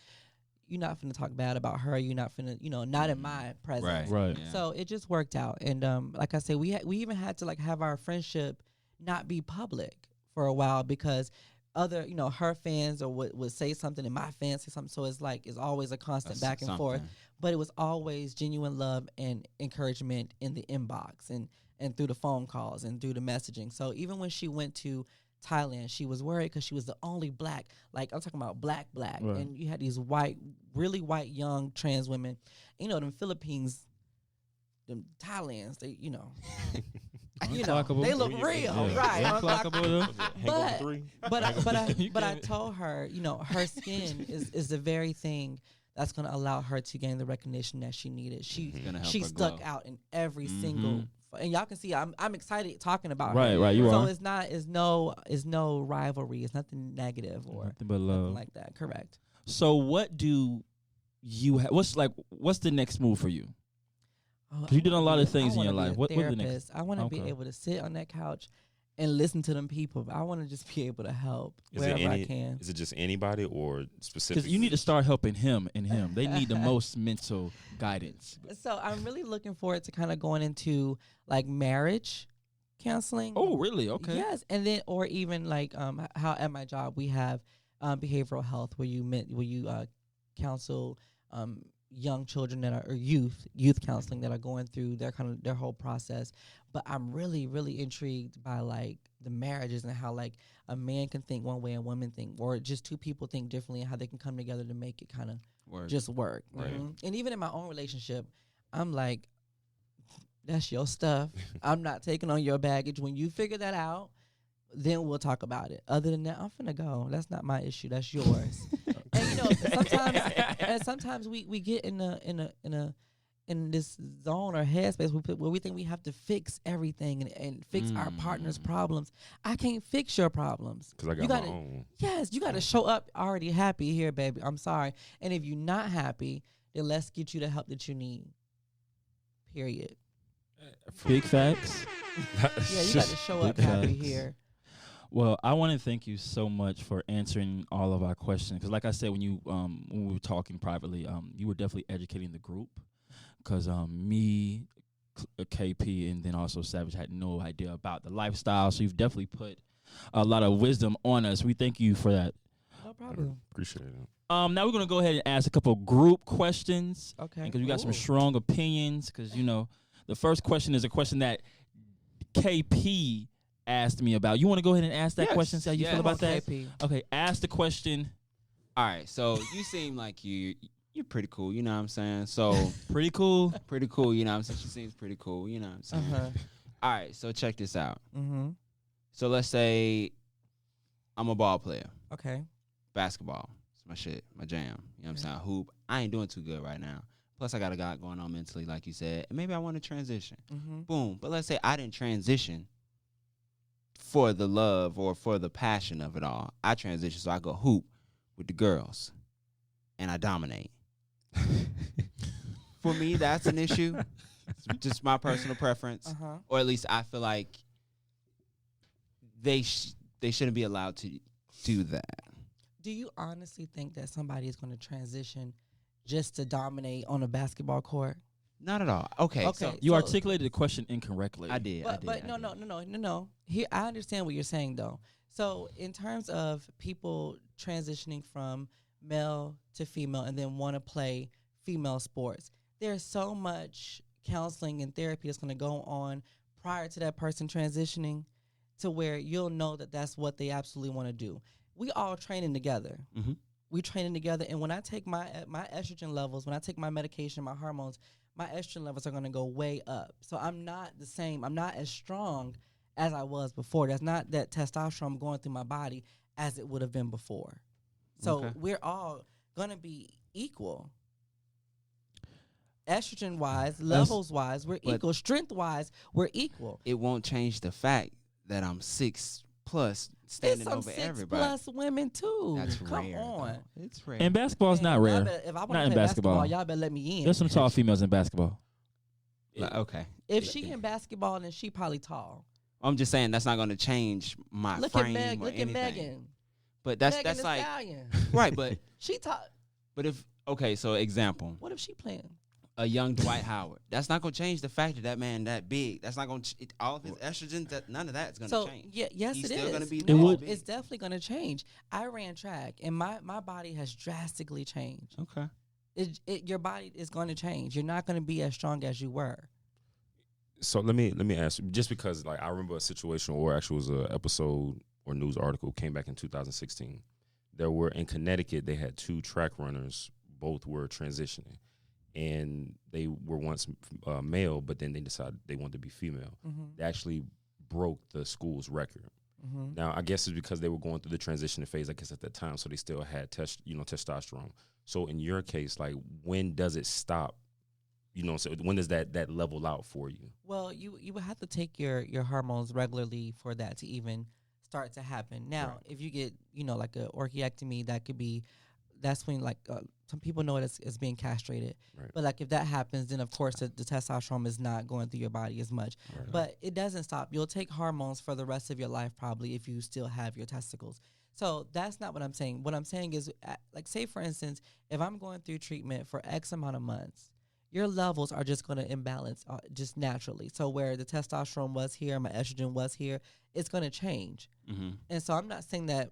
you're not finna talk bad about her. You're not finna, not in my presence. Right. Yeah. So it just worked out. And like I said, we even had to like have our friendship not be public for a while because other, her fans or would say something and my fans say something. So it's always a constant back and forth. But it was always genuine love and encouragement in the inbox and through the phone calls and through the messaging. So even when she went to Thailand, she was worried because she was the only black, like I'm talking about black, right. And you had these really white young trans women. Them Philippines, them Thailands, they, they look real, right? But I told her, her skin is the very thing that's going to allow her to gain the recognition that she needed. She stuck out in every single. And y'all can see I'm excited talking about her. Right, you are. So it's no rivalry. It's nothing negative or nothing but love. Nothing like that. Correct. So what do you what's the next move for you? Because you did a lot of things in your life. What the next? I want to be able to sit on that couch and listen to them people. I want to just be able to help wherever I can. Is it just anybody or specific? Because you need to start helping him and him. They need the most mental guidance. So I'm really looking forward to kind of going into like marriage counseling. Oh, really? Okay. Yes, and then or even like how at my job we have behavioral health where you counsel young children that are or youth counseling that are going through their whole process. But I'm really, really intrigued by like the marriages and how like a man can think one way and women think, or just two people think differently and how they can come together to make it kind of just work. Right. And even in my own relationship, I'm like, that's your stuff. I'm not taking on your baggage. When you figure that out, then we'll talk about it. Other than that, I'm finna go. That's not my issue. That's yours. And sometimes we get in this zone or headspace where we think we have to fix everything and fix our partner's problems. I can't fix your problems. Because I got my own. Yes, you got to show up already happy here, baby. I'm sorry. And if you're not happy, then let's get you the help that you need. Period. Big facts. Yeah, you got to show up happy here. Well, I want to thank you so much for answering all of our questions. Because like I said, when we were talking privately, you were definitely educating the group. Because me, KP, and then also Savage had no idea about the lifestyle. So you've definitely put a lot of wisdom on us. We thank you for that. No problem. Appreciate it. Now we're going to go ahead and ask a couple group questions. Okay. Because we got some strong opinions. Because, the first question is a question that KP asked me about. You want to go ahead and ask that question? See how you feel about that? KP. Okay, ask the question. All right, so you seem like you're pretty cool, you know what I'm saying? So Pretty cool. pretty cool, you know what I'm saying? She seems pretty cool, you know what I'm saying? Uh-huh. All right, so check this out. Mm-hmm. So let's say I'm a ball player. Okay. Basketball. It's my shit, my jam. You know what I'm saying? Hoop. I ain't doing too good right now. Plus, I got a lot going on mentally, like you said. And maybe I want to transition. Mm-hmm. Boom. But let's say I didn't transition for the love or for the passion of it all. I transition, so I go hoop with the girls. And I dominate. For me, that's an issue. It's just my personal preference. Uh-huh. Or at least I feel like they shouldn't be allowed to do that. Do you honestly think that somebody is going to transition just to dominate on a basketball court? Not at all. Okay. Okay. You articulated the question incorrectly. I did. But no. Here, I understand what you're saying, though. So in terms of people transitioning from male to female and then want to play female sports, there's so much counseling and therapy that's going to go on prior to that person transitioning to where you'll know that that's what they absolutely want to do. We all training together. Mm-hmm. We training together. And when I take my estrogen levels, when I take my medication, my hormones, my estrogen levels are going to go way up. So I'm not the same. I'm not as strong as I was before. That's not that testosterone going through my body as it would have been before. So we're all going to be equal. Estrogen-wise, levels-wise, we're equal. Strength-wise, we're equal. It won't change the fact that I'm 6 plus It's standing some over 6+ everybody. women too. That's Come rare. on. Though. It's rare. And basketball's not Man, y'all rare. better- if I want Not to in play basketball. y'all better let me in. There's some tall females in basketball. Okay. If she in basketball, then she probably tall. I'm just saying that's not going to change my Look frame at or Look anything. at Megan. But that's Megan Thee like Stallion. right. But She tall. but if okay, so example, What if she playing? a young Dwight Howard. That's not going to change the fact that man that big. That's not going to all of his estrogen. That none of that's going to So change. yes, He's it still is. gonna be It would- big. It's definitely going to change. I ran track, and my body has drastically changed. Okay. Your body is going to change. You're not going to be as strong as you were. So let me ask you, just because like I remember a situation, or actually was an episode or news article came back in 2016. There were in Connecticut, they had 2 track runners, both were transitioning, and they were once male, but then they decided they wanted to be female. Mm-hmm. They actually broke the school's record. Mm-hmm. Now I guess it's because they were going through the transition phase, I guess at that time, so they still had testosterone. So in your case, like when does it stop? So when does that level out for you? Well, you would have to take your hormones regularly for that to even start to happen. Now, Right. if you get like a orchiectomy, that's when like some people know it as being castrated. Right. But like if that happens, then of course the testosterone is not going through your body as much. Right. But it doesn't stop. You'll take hormones for the rest of your life probably if you still have your testicles. So that's not what I'm saying. What I'm saying is, like, say for instance, if I'm going through treatment for X amount of months, your levels are just going to imbalance just naturally. So where the testosterone was here, my estrogen was here, it's going to change. Mm-hmm. And so I'm not saying that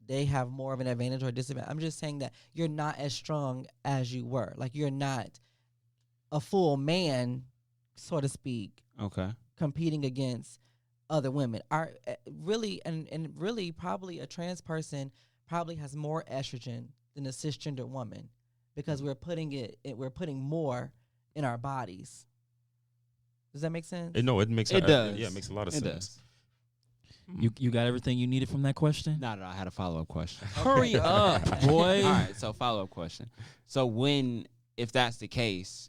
they have more of an advantage or disadvantage. I'm just saying that you're not as strong as you were. Like you're not a full man, so to speak, Okay. competing against other women. Are really and really probably a trans person probably has more estrogen than a cisgender woman because we're putting more in our bodies. Does that make sense? No, it makes It does. Yeah, it makes a lot of It sense. does. You got everything you needed from that question? No, I had a follow-up question. Hurry up, boy. All right, so follow-up question. So if that's the case,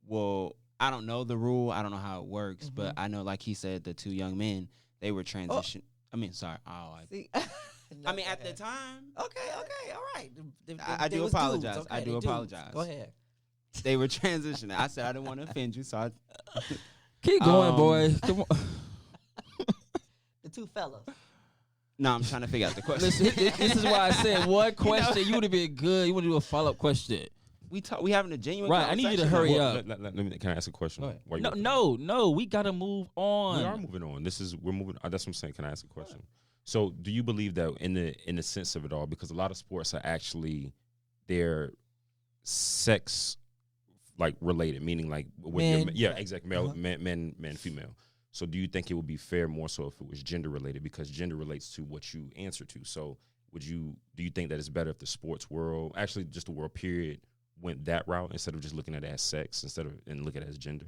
well, I don't know the rule. I don't know how it works, but I know, like he said, the 2 young men, they were transition. I mean, sorry. See? I mean, at the time, Okay, all right. I do was apologize. dudes, I do they dudes. apologize. Go ahead. they were transitioning. I said I didn't want to offend you, so Keep going, Um, boy. Come on. The 2 fellas. no, I'm trying to figure out the question. Listen, this is why I said one question. You would have been good. You want to do a follow-up question. We having a genuine Right, I need you to conversation. hurry Well, up. let me, can I ask a question? Go ahead. While you No, working no, we got to move on? on. We are moving on. We're moving. That's what I'm saying. Can I ask a question? So, do you believe that in the sense of it all, because a lot of sports are actually they're sex like related, meaning like with Men. exactly, male, men, female. So, do you think it would be fair more so if it was gender related, because gender relates to what you answer to? So, do you think that it's better if the sports world, actually just the world period, went that route instead of just looking at it as sex and look at it as gender?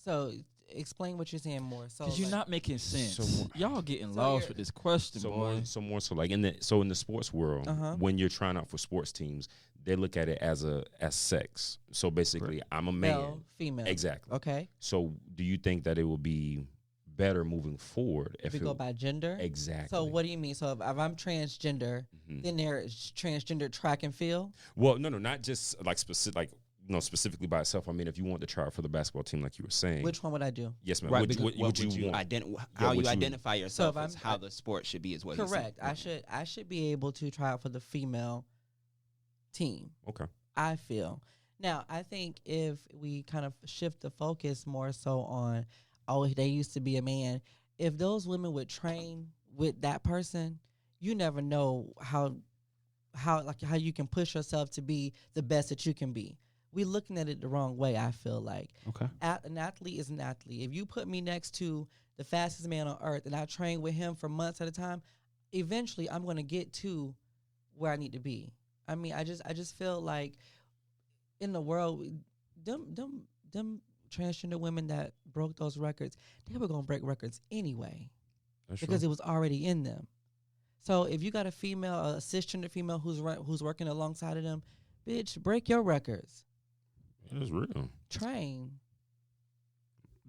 So explain what you're saying more. So Because you're like, not making sense. So more- Y'all getting So lost you're- with this question, boy. More so like in the sports world, when you're trying out for sports teams, they look at it as sex. So basically, I'm a man, male, female. exactly. Okay. So do you think that it will be better moving forward If we go by gender. exactly? So what do you mean? So if I'm transgender, then there's transgender track and field. Well, no, not just like specifically by itself. I mean, if you want to try out for the basketball team, like you were saying, Which one would I do? yes, ma'am. Right, Would because you what would you want? how what you you- identify yourself if is I'm- how the sport should be is what he's Correct. saying. I should be able to try out for the female team. Okay. I feel. Now, I think if we kind of shift the focus more so on, they used to be a man. If those women would train with that person, you never know how you can push yourself to be the best that you can be. We're looking at it the wrong way, I feel like. Okay. An athlete is an athlete. If you put me next to the fastest man on earth and I train with him for months at a time, eventually I'm going to get to where I need to be. I mean, I just feel like in the world, them transgender women that broke those records, they were gonna break records anyway because it was already in them. So if you got a cisgender female who's working alongside of them, bitch, break your records. That's real. Train.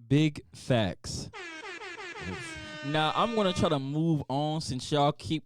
Big facts. Now I'm gonna try to move on since y'all keep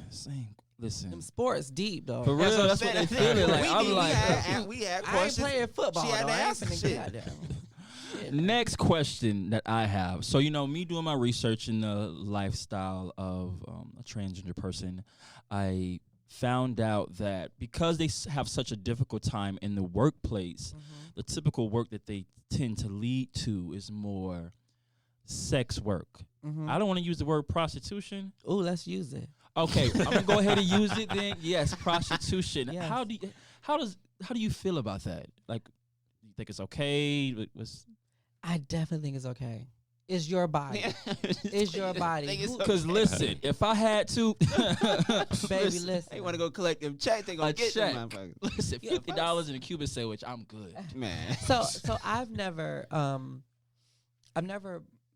saying. Listen, Them sports deep though. for real, that's what they feeling like. I'm like, we had I ain't questions. playing football. She had though. to I ain't answer finna shit. get out there. next question that I have. So me doing my research in the lifestyle of a transgender person, I found out that because they have such a difficult time in the workplace, the typical work that they tend to lead to is more sex work. I don't want to use the word prostitution. Ooh, let's use it. Okay, I'm gonna go ahead and use it then. Yes, prostitution. Yes. How do you feel about that? Like, you think it's okay? I definitely think it's okay. It's your body. It's your body. Because listen, if I had to, Baby, listen. They want to go collect them checks. They gonna A get check. them motherfuckers. listen, $50 in a Cuban sandwich, I'm good. Man. So I've never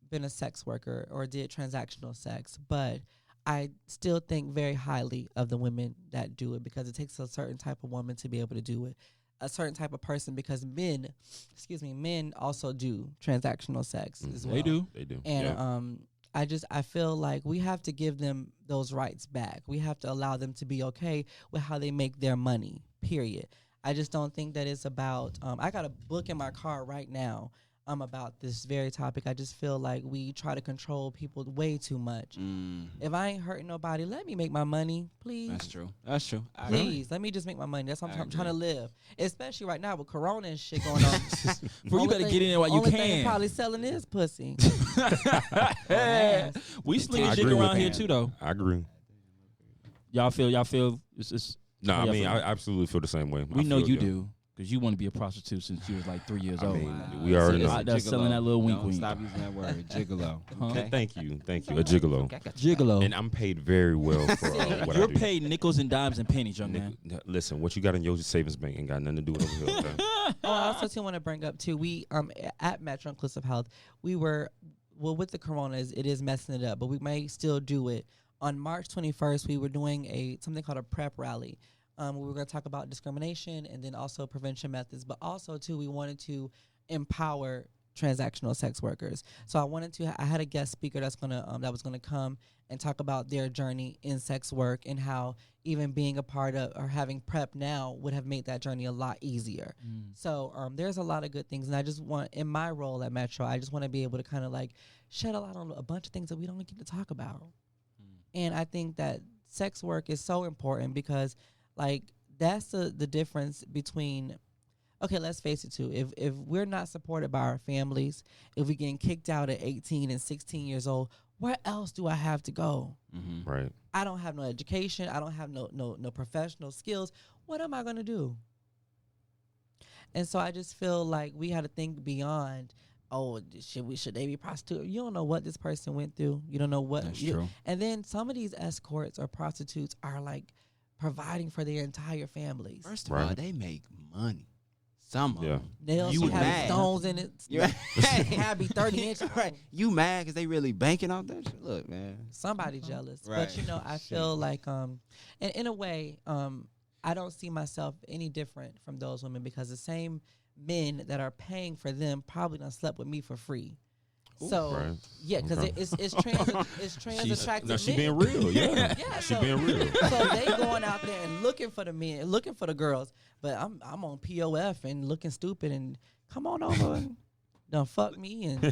been a sex worker or did transactional sex, but I still think very highly of the women that do it because it takes a certain type of woman to be able to do it, a certain type of person because men also do transactional sex as well. They do. And I feel like we have to give them those rights back. We have to allow them to be okay with how they make their money, period. I just don't think that it's about I got a book in my car right now about this very topic. I just feel like we try to control people way too much. If I ain't hurting nobody, let me make my money, please. That's true. Please, let me just make my money. That's how I'm trying to live. Especially right now with Corona and shit going on. You better get in there while you only thing can. probably selling is pussy. We sling I dick agree around with here that. too, though. I agree. Y'all feel it's No, how I y'all mean, feel? I absolutely feel the same way. We I know feel you good. do because you want to be a prostitute since you was like 3 years I old. mean, we already So know. out there selling that little wink Don't wink. Stop using that word, gigolo. Huh? Okay. Thank you, a gigolo. Gigolo. And I'm paid very well for what I You're do. paid nickels and dimes and pennies, young man. Listen, what you got in your savings bank ain't got nothing to do with over here. Okay? Oh, I also too want to bring up too. We at Metro Inclusive Health, we were with the coronas, it is messing it up, but we may still do it. On March 21st, we were doing something called a prep rally. We were going to talk about discrimination and then also prevention methods, but also too we wanted to empower transactional sex workers. So I had a guest speaker that was gonna come and talk about their journey in sex work and how even being a part of or having prep now would have made that journey a lot easier. So there's a lot of good things, and I just want, in my role at Metro, I just want to be able to kind of like shed a light on a bunch of things that we don't get to talk about. And I think that sex work is so important because like that's the difference between, okay, let's face it too. If we're not supported by our families, if we're getting kicked out at 18 and 16 years old, where else do I have to go? Right. I don't have no education. I don't have no professional skills. What am I going to do? And so I just feel like we had to think beyond, oh, should they be prostitutes? You don't know what this person went through. You don't know what. That's true. And then some of these escorts or prostitutes are like providing for their entire families. First of all, they make money. Some of them. Nails You have mad. stones in it. You Have be 30 inches. right. You mad because they really banking off that shit? Look, man. Somebody jealous. Right. But I feel like and in a way, I don't see myself any different from those women because the same men that are paying for them probably done slept with me for free. So Right. yeah, because Okay. it's trans attractive Now she men. being real, yeah. Yeah, She so- being real. So they going out there and looking for the men, looking for the girls. But I'm on POF and looking stupid and come on over and done fuck me and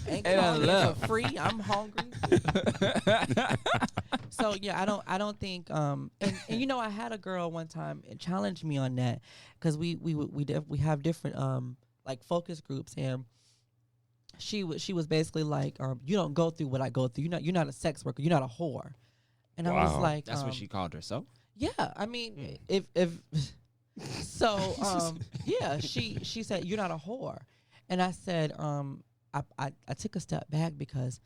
ain't And I calling me left. for free. I'm hungry. So yeah, I don't think and I had a girl one time challenge me on that because we have different like focus groups and she was basically like you don't go through what I go through. You're not a sex worker. You're not a whore. And I was Wow. like, That's what she called herself. yeah, I mean, if so, yeah, she said you're not a whore, and I said, I took a step back because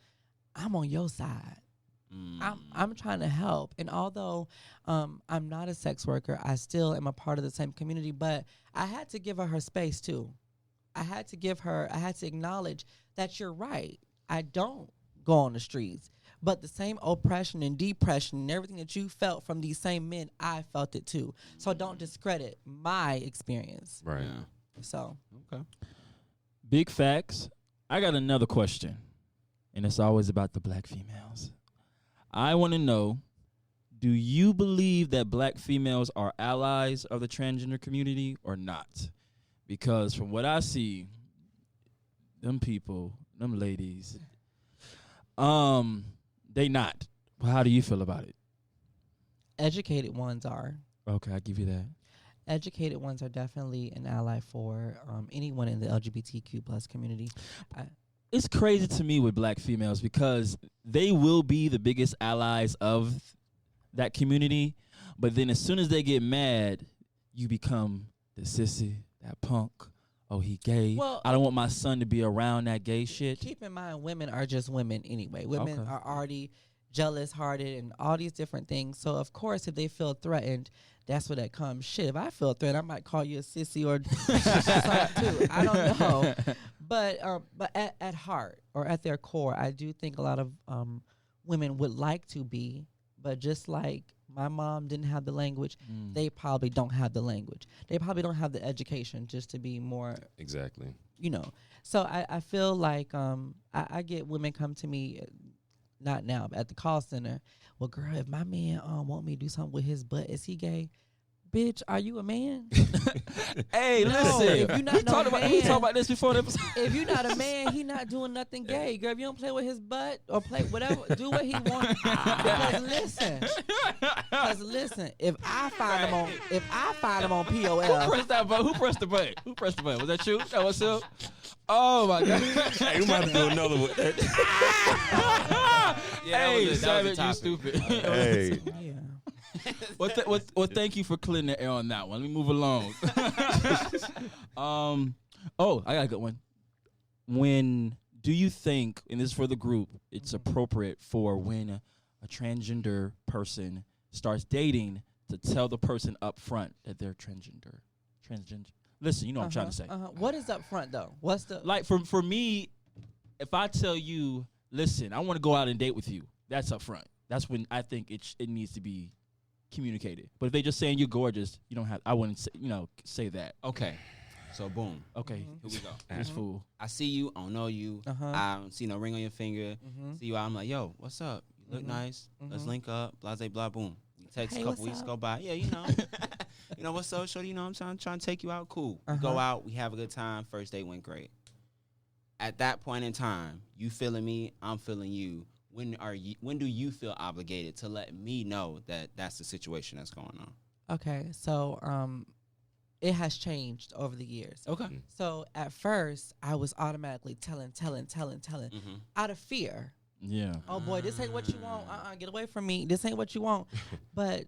I'm on your side. I'm trying to help, and although I'm not a sex worker, I still am a part of the same community. But I had to give her space too. I had to acknowledge that you're right. I don't go on the streets. But the same oppression and depression and everything that you felt from these same men, I felt it too. So don't discredit my experience. Right. So Okay. Big facts. I got another question. and it's always about the black females. I want to know, do you believe that black females are allies of the transgender community or not? Because from what I see, them people, them ladies, they not. How do you feel about it? Educated ones are. Okay, I give you that. Educated ones are definitely an ally for anyone in the LGBTQ plus community. It's crazy to me with black females because they will be the biggest allies of that community, but then as soon as they get mad, you become the sissy, that punk. Oh, he gay. Well, I don't want my son to be around that gay shit. Keep in mind, women are just women anyway. Women Okay. are already jealous-hearted and all these different things. So, of course, if they feel threatened, that's where that comes. Shit, if I feel threatened, I might call you a sissy or something too. I don't know. But at heart or at their core, I do think a lot of women would like to be, but just like my mom didn't have the language, they probably don't have the language. They probably don't have the education just to be more. Exactly. You know. So I feel like I get women come to me, not now, but at the call center. Well, girl, if my man want me to do something with his butt, is he gay? Bitch, are you a man? Hey, No, listen. if you not we no talked man- about this before the episode. If you're not a man, he not doing nothing gay. Girl, if you don't play with his butt or play whatever, do what he wants. Because listen, if I find him on Who POL, pressed that button? Who pressed the button? Who pressed the button? Was that you? That was him? Oh, my God. Hey, we might have to do another one. Hey, Savage, you stupid. Hey. yeah. Well, thank you for clearing the air on that one. Let me move along. Oh, I got a good one. When do you think, and this is for the group, it's appropriate for when a transgender person starts dating to tell the person up front that they're transgender? Listen, you know what I'm trying to say. What is up front though? What's the Like for me, if I tell you, listen, I want to go out and date with you, that's up front. That's when I think it needs to be communicated. But if they just saying you're gorgeous, you don't have. I wouldn't say, say that. Okay. So boom. Okay, Here we go. this fool. I see you. I don't know you. I don't see no ring on your finger. See you out. I'm like, yo, what's up? You look nice. Let's link up. Blah, blah, blah, boom. We text Hey, a couple what's weeks up? go by. Yeah, you know. You know what's up, shorty? You know I'm trying to take you out. Cool. We go out. We have a good time. First date went great. At that point in time, you feeling me, I'm feeling you. When do you feel obligated to let me know that that's the situation that's going on? Okay, so it has changed over the years. Okay. So at first, I was automatically telling out of fear. Yeah. Oh boy, this ain't what you want. Get away from me. This ain't what you want. But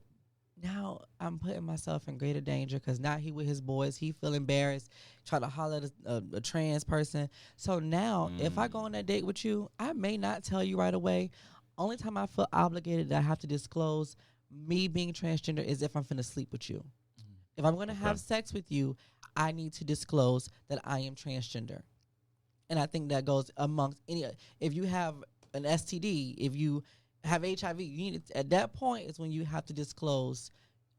now I'm putting myself in greater danger because now he with his boys. He feel embarrassed, try to holler at a trans person. So now if I go on that date with you, I may not tell you right away. Only time I feel obligated that I have to disclose me being transgender is if I'm finna sleep with you. If I'm going to have sex with you, I need to disclose that I am transgender. And I think that goes amongst any. If you have an STD, if you have HIV, you need to, at that point is when you have to disclose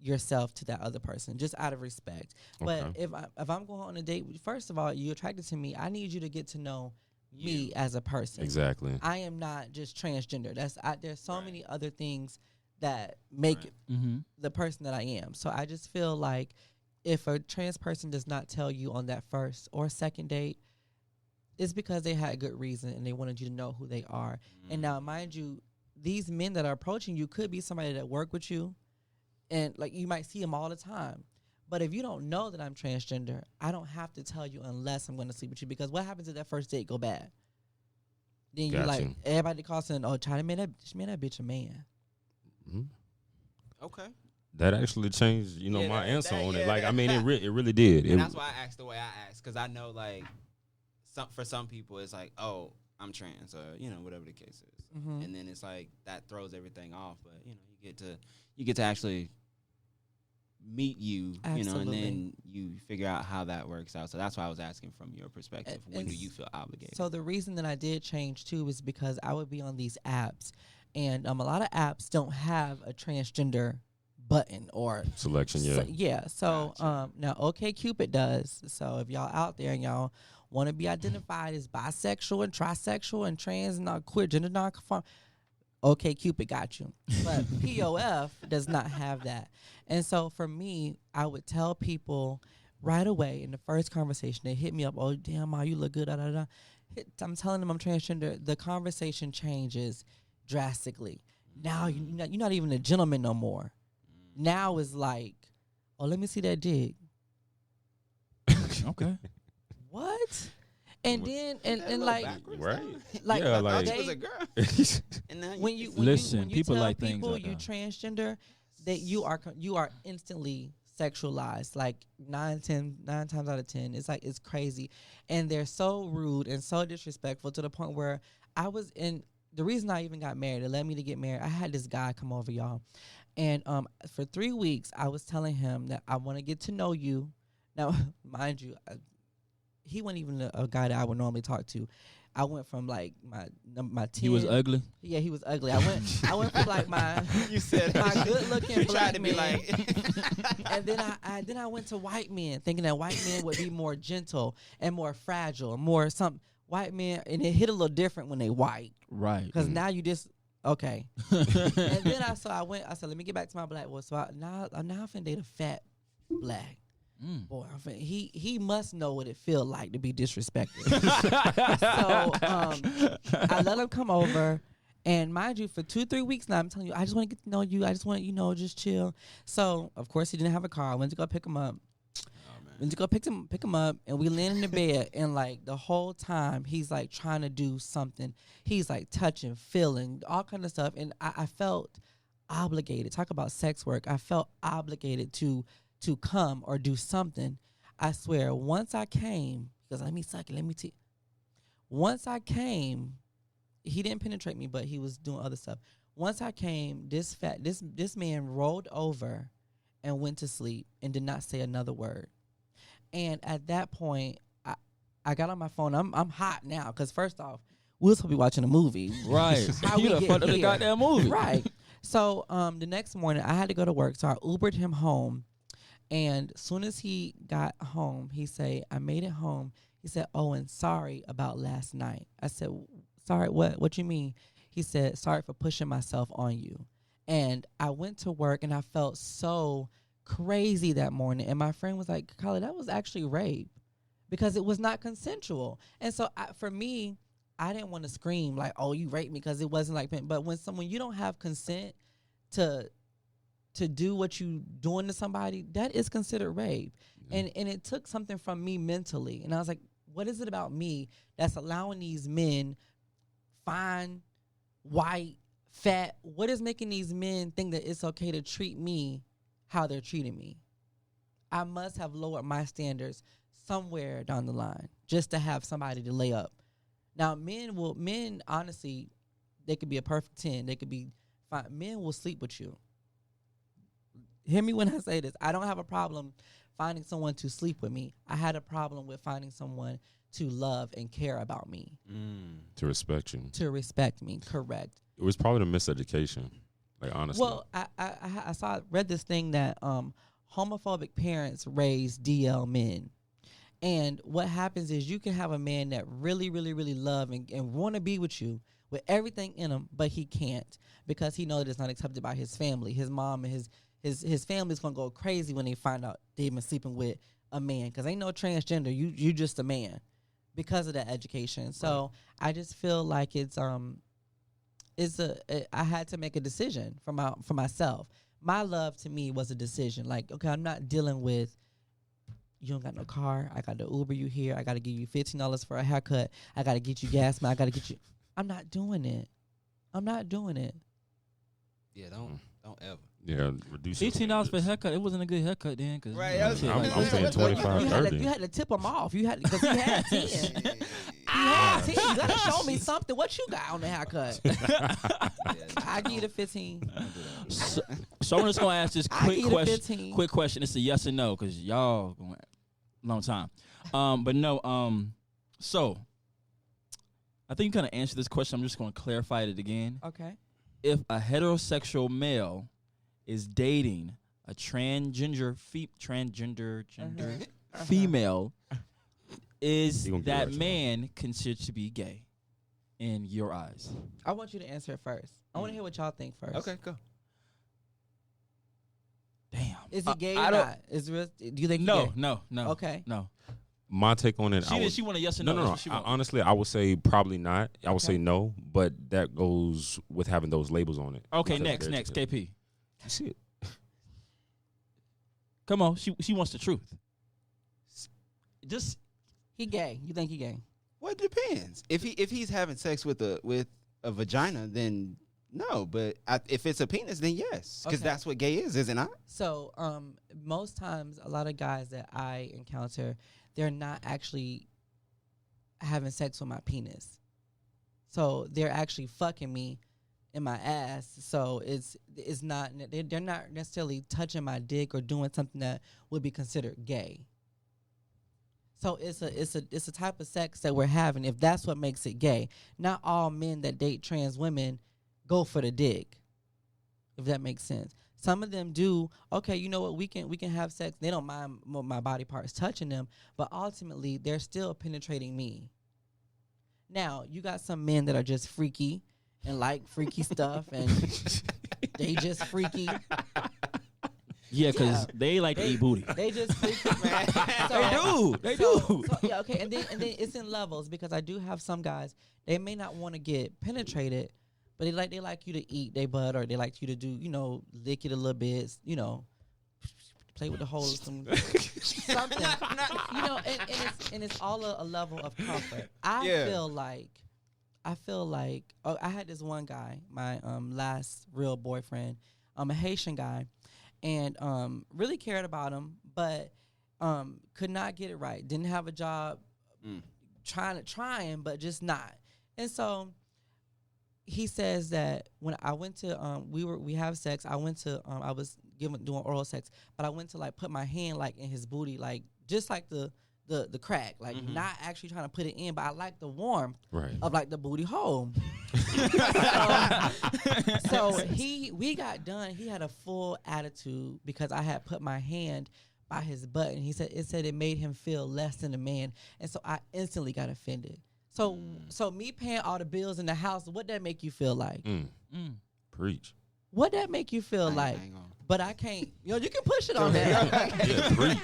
yourself to that other person, just out of respect. But if I'm going on a date, first of all, you're attracted to me, I need you to get to know me as a person. Exactly. I am not just transgender. There's so many other things that make the person that I am. So I just feel like if a trans person does not tell you on that first or second date, it's because they had a good reason and they wanted you to know who they are. And now, mind you, these men that are approaching you could be somebody that work with you, and like you might see them all the time. But if you don't know that I'm transgender, I don't have to tell you unless I'm going to sleep with you, because what happens if that first date go bad? Then you're like, everybody calls in, oh, China, man, that bitch a man. Okay. That actually changed, my answer on it. Like, I mean, it really did. And that's why I asked the way I asked, because I know, like, for some people, it's like, oh, I'm trans, or whatever the case is, and then it's like that throws everything off. But you get to actually meet you, and then you figure out how that works out. So that's why I was asking from your perspective. When do you feel obligated? So the reason that I did change too is because I would be on these apps, and a lot of apps don't have a transgender button or selection. Yeah. So now OkCupid does. So if y'all out there and y'all want to be identified as bisexual and trisexual and trans and not queer, gender non-conform. Okay, Cupid got you. But POF does not have that. And so for me, I would tell people right away in the first conversation, they hit me up, oh, damn, Ma, you look good, da, da, da. I'm telling them I'm transgender. The conversation changes drastically. Now you're not even a gentleman no more. Now it's like, oh, let me see that dick. Okay. What? And then and like right, like yeah, I like thought you was a girl. And now when you Listen, when you people tell like things people like you that. transgender, that you are instantly sexualized. Like 9 times out of 10, it's like it's crazy, and they're so rude and so disrespectful to the point where I was in. The reason I even got married, it led me to get married. I had this guy come over, y'all, and for 3 weeks I was telling him that I want to get to know you. Now, mind you, he wasn't even a guy that I would normally talk to. I went from like my 10. He was ugly. Yeah, he was ugly. I went from like my You said my good looking tried black to be man, like and then I went to white men, thinking that white men would be more gentle and more fragile, more some white men, and it hit a little different when they white, Right. because now you just okay. And then I said, let me get back to my black boy. So now I'm finna date a fat black. Boy, he must know what it feel like to be disrespected. So I let him come over, and mind you, for 2-3 weeks now, I'm telling you, I just want to get to know you. I just want just chill. So of course he didn't have a car. I went to go pick him up. Went to go pick him up, and we land in the bed, and like the whole time he's like trying to do something. He's like touching, feeling, all kind of stuff, and I felt obligated. Talk about sex work. I felt obligated to come or do something. I swear, once I came, because let me suck it, once I came, he didn't penetrate me, but he was doing other stuff. Once I came, this man rolled over and went to sleep and did not say another word. And at that point, I got on my phone. I'm hot now, because first off, we were supposed to be watching a movie. Right. How You we done get fucked up the here. goddamn movie. Right. So the next morning, I had to go to work, so I Ubered him home. And as soon as he got home, he said, I made it home. He said, oh, and sorry about last night. I said, sorry, what you mean? He said, sorry for pushing myself on you. And I went to work, and I felt so crazy that morning. And my friend was like, Kyla, that was actually rape, because it was not consensual. And so for me, I didn't want to scream like, oh, you raped me, because it wasn't like, but when you don't have consent to do what you doing to somebody, that is considered rape. And it took something from me mentally. And I was like, what is it about me that's allowing these men, fine, white, fat, what is making these men think that it's okay to treat me how they're treating me? I must have lowered my standards somewhere down the line just to have somebody to lay up. Now, men honestly, they could be a perfect 10. They could be fine. Men will sleep with you. Hear me when I say this. I don't have a problem finding someone to sleep with me. I had a problem with finding someone to love and care about me. to respect you. To respect me, correct. It was probably the miseducation, like honestly. Well, I read this thing that homophobic parents raise DL men. And what happens is you can have a man that really, really, really love and want to be with you with everything in him, but he can't, because he knows it's not accepted by his family. His mom and his family's going to go crazy when they find out they've been sleeping with a man, because ain't no transgender. You just a man because of that education. So I just feel like I had to make a decision for myself. My love to me was a decision. Like, okay, I'm not dealing with, you don't got no car, I got to Uber you here, I got to give you $15 for a haircut, I got to get you gas, man, I got to get you. I'm not doing it. Yeah, don't ever. Yeah, reduce $18 for a haircut. It wasn't a good haircut then. Cause Right, you know, I'm shit I'm like saying that. 25, you 30. had to tip him off. Because he had 10. He had 10. You got to show me something. What you got on the haircut? I give you the 15. So I'm just gonna ask this I quick give you the question. 15. Quick question. It's a yes or no, because y'all going a long time. But no. So I think you kind of answered this question. I'm just gonna clarify it again. Okay. If a heterosexual male is dating a transgender female, is He gonna get that right, y'all. man considered to be gay in your eyes? I want you to answer it first. I want to hear what y'all think first. Okay, go. Damn. Is he gay I or don't- not? Is real, do you think No, he gay? no. Okay. No. My take on it, She want a yes or no. no. That's what she I- want. honestly, I would say probably not. I would Okay. say no, but that goes with having those labels on it. Okay, Because next, they're- KP. You see it? Come on, she wants the truth. Just He gay. You think he gay? Well, it depends. If he's having sex with a vagina, then no. But if it's a penis, then yes, because Okay. that's what gay is it not? So, most times, a lot of guys that I encounter, they're not actually having sex with my penis. So they're actually fucking me in my ass. So it's not, they're not necessarily touching my dick or doing something that would be considered gay. So it's a type of sex that we're having, if that's what makes it gay. Not all men that date trans women go for the dick, if that makes sense. Some of them do. Okay, you know what? We can have sex. They don't mind my body parts touching them, but ultimately they're still penetrating me. Now you got some men that are just freaky and like freaky stuff, and they just freaky. yeah, because Yeah. they like to eat booty. They just freaky, man. They So, do. yeah, okay, and then it's in levels, because I do have some guys, they may not want to get penetrated, but they like you to eat their butt, or they like you to do, lick it a little bit, play with the hole or something. And it's all a level of comfort. I feel like I had this one guy, my last real boyfriend, a Haitian guy, and really cared about him, but could not get it right. Didn't have a job, trying, but just not. And so he says that when I went to we have sex, I went to I was doing oral sex, but I went to like put my hand like in his booty, like just like the crack, like not actually trying to put it in, but I like the warmth Right. of like the booty hole. So we got done. He had a full attitude because I had put my hand by his butt, and he said it made him feel less than a man, and so I instantly got offended. So me paying all the bills in the house, what that make you feel like? Preach. What that make you feel like? I ain't gonna- But I can't. You can push it on there. Yeah, preach.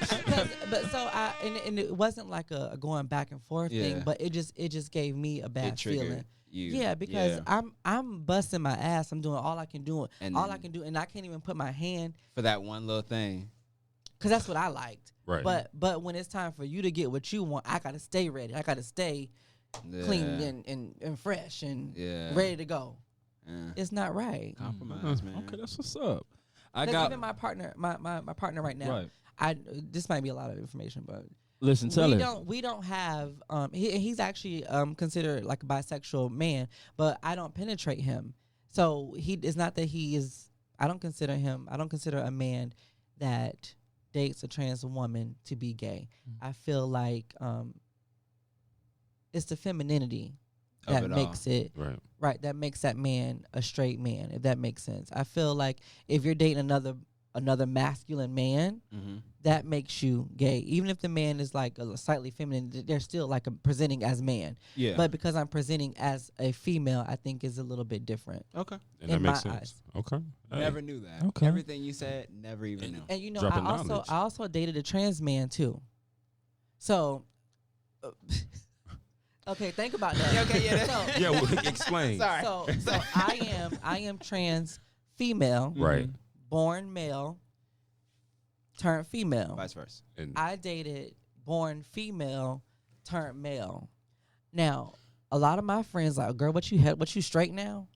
But so and it wasn't like a going back and forth thing, Yeah. but it just gave me a bad It triggered feeling. you. Yeah, because Yeah. I'm busting my ass. I'm doing all I can do, And all then- I can do, and I can't even put my hand, for that one little thing. because that's what I liked. Right. But when it's time for you to get what you want, I gotta stay ready. I gotta stay clean and fresh and Yeah. ready to go. Yeah. It's not right. Compromise, man. Okay, that's what's up. I Because got even my partner, my partner right now. right. This might be a lot of information, but Listen, tell her. we don't have he's actually considered like a bisexual man, but I don't penetrate him. So it's not that he is. I don't consider a man that dates a trans woman to be gay. I feel like it's the femininity Of that it makes it Right. that makes that man a straight man, if that makes sense. I feel like if you're dating another masculine man, Mm-hmm. that makes you gay. Even if the man is like a slightly feminine, they're still like presenting as man. Yeah. But because I'm presenting as a female, I think is a little bit different. Okay. And in that makes my sense. eyes. Okay. Hey. Never knew that. Okay. Everything you said, never even knew. And Dropping I knowledge. also dated a trans man too. So okay, think about that. Okay, yeah, So, Yeah, well, explain. Sorry. so I am trans female, Right. born male, turned female. Vice versa. And I dated born female turned male. Now, a lot of my friends like, girl, what you straight now?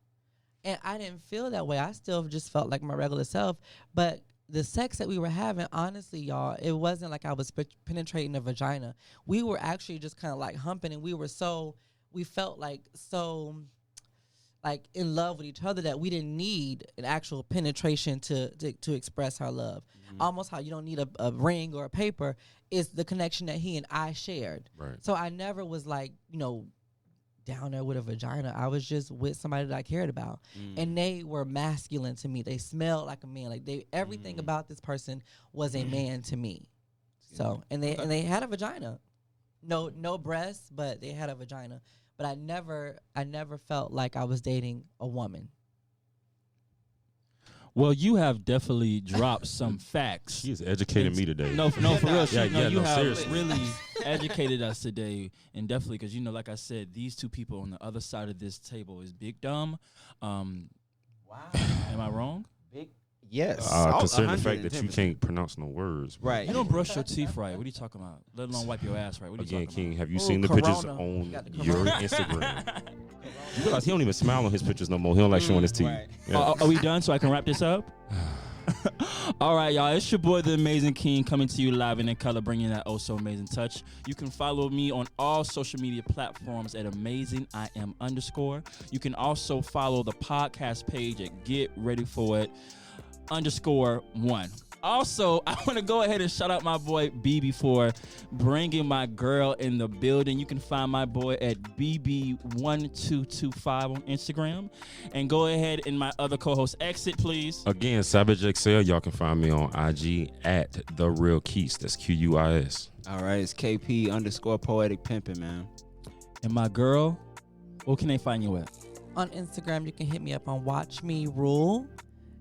And I didn't feel that way. I still just felt like my regular self. But the sex that we were having, honestly, y'all, it wasn't like I was penetrating a vagina. We were actually just kind of like humping, and we felt like so like in love with each other that we didn't need an actual penetration to express our love. Almost how you don't need a ring or a paper, is the connection that he and I shared. right. So I never was like, down there with a vagina. I was just with somebody that I cared about. And they were masculine to me. They smelled like a man. Like everything about this person was a man to me. So and they had a vagina. no breasts, but they had a vagina. But I never felt like I was dating a woman. Well, you have definitely dropped some facts. She has educated me today. No, for real. You have seriously. really educated us today, and definitely because like I said, these two people on the other side of this table is big dumb. Wow. Am I wrong? Big. Yes. Considering the fact that you can't pronounce no words. Right. You don't brush your teeth right. What are you talking about? Let alone wipe your ass right. What are you Again, talking King, have you Oh, seen the pictures Corona. on You got the your Corona. Instagram? You realize he don't even smile on his pictures no more. He don't like showing his teeth. Right. Yeah. Are we done so I can wrap this up? All right, y'all. It's your boy, the Amazing King, coming to you live and in color, bringing that oh so amazing touch. You can follow me on all social media platforms at AmazingIam_. You can also follow the podcast page at Get Ready For It _1. Also, I want to go ahead and shout out my boy BB for bringing my girl in the building. You can find my boy at BB1225 on Instagram. And go ahead and my other co-host, Exit, please. Again, Savage XL. Y'all can find me on IG at The Real Keys. That's QUIS. All right. It's KP_poetic pimping, man. And my girl, where can they find you at? On Instagram, you can hit me up on Watch Me Rule.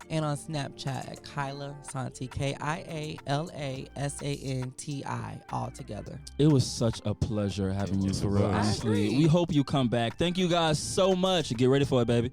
And on Snapchat at Kiala Santi, KIALASANTI, all together. It was such a pleasure having you, for real. was. Honestly, I agree. we hope you come back. Thank you guys so much. Get ready for it, baby.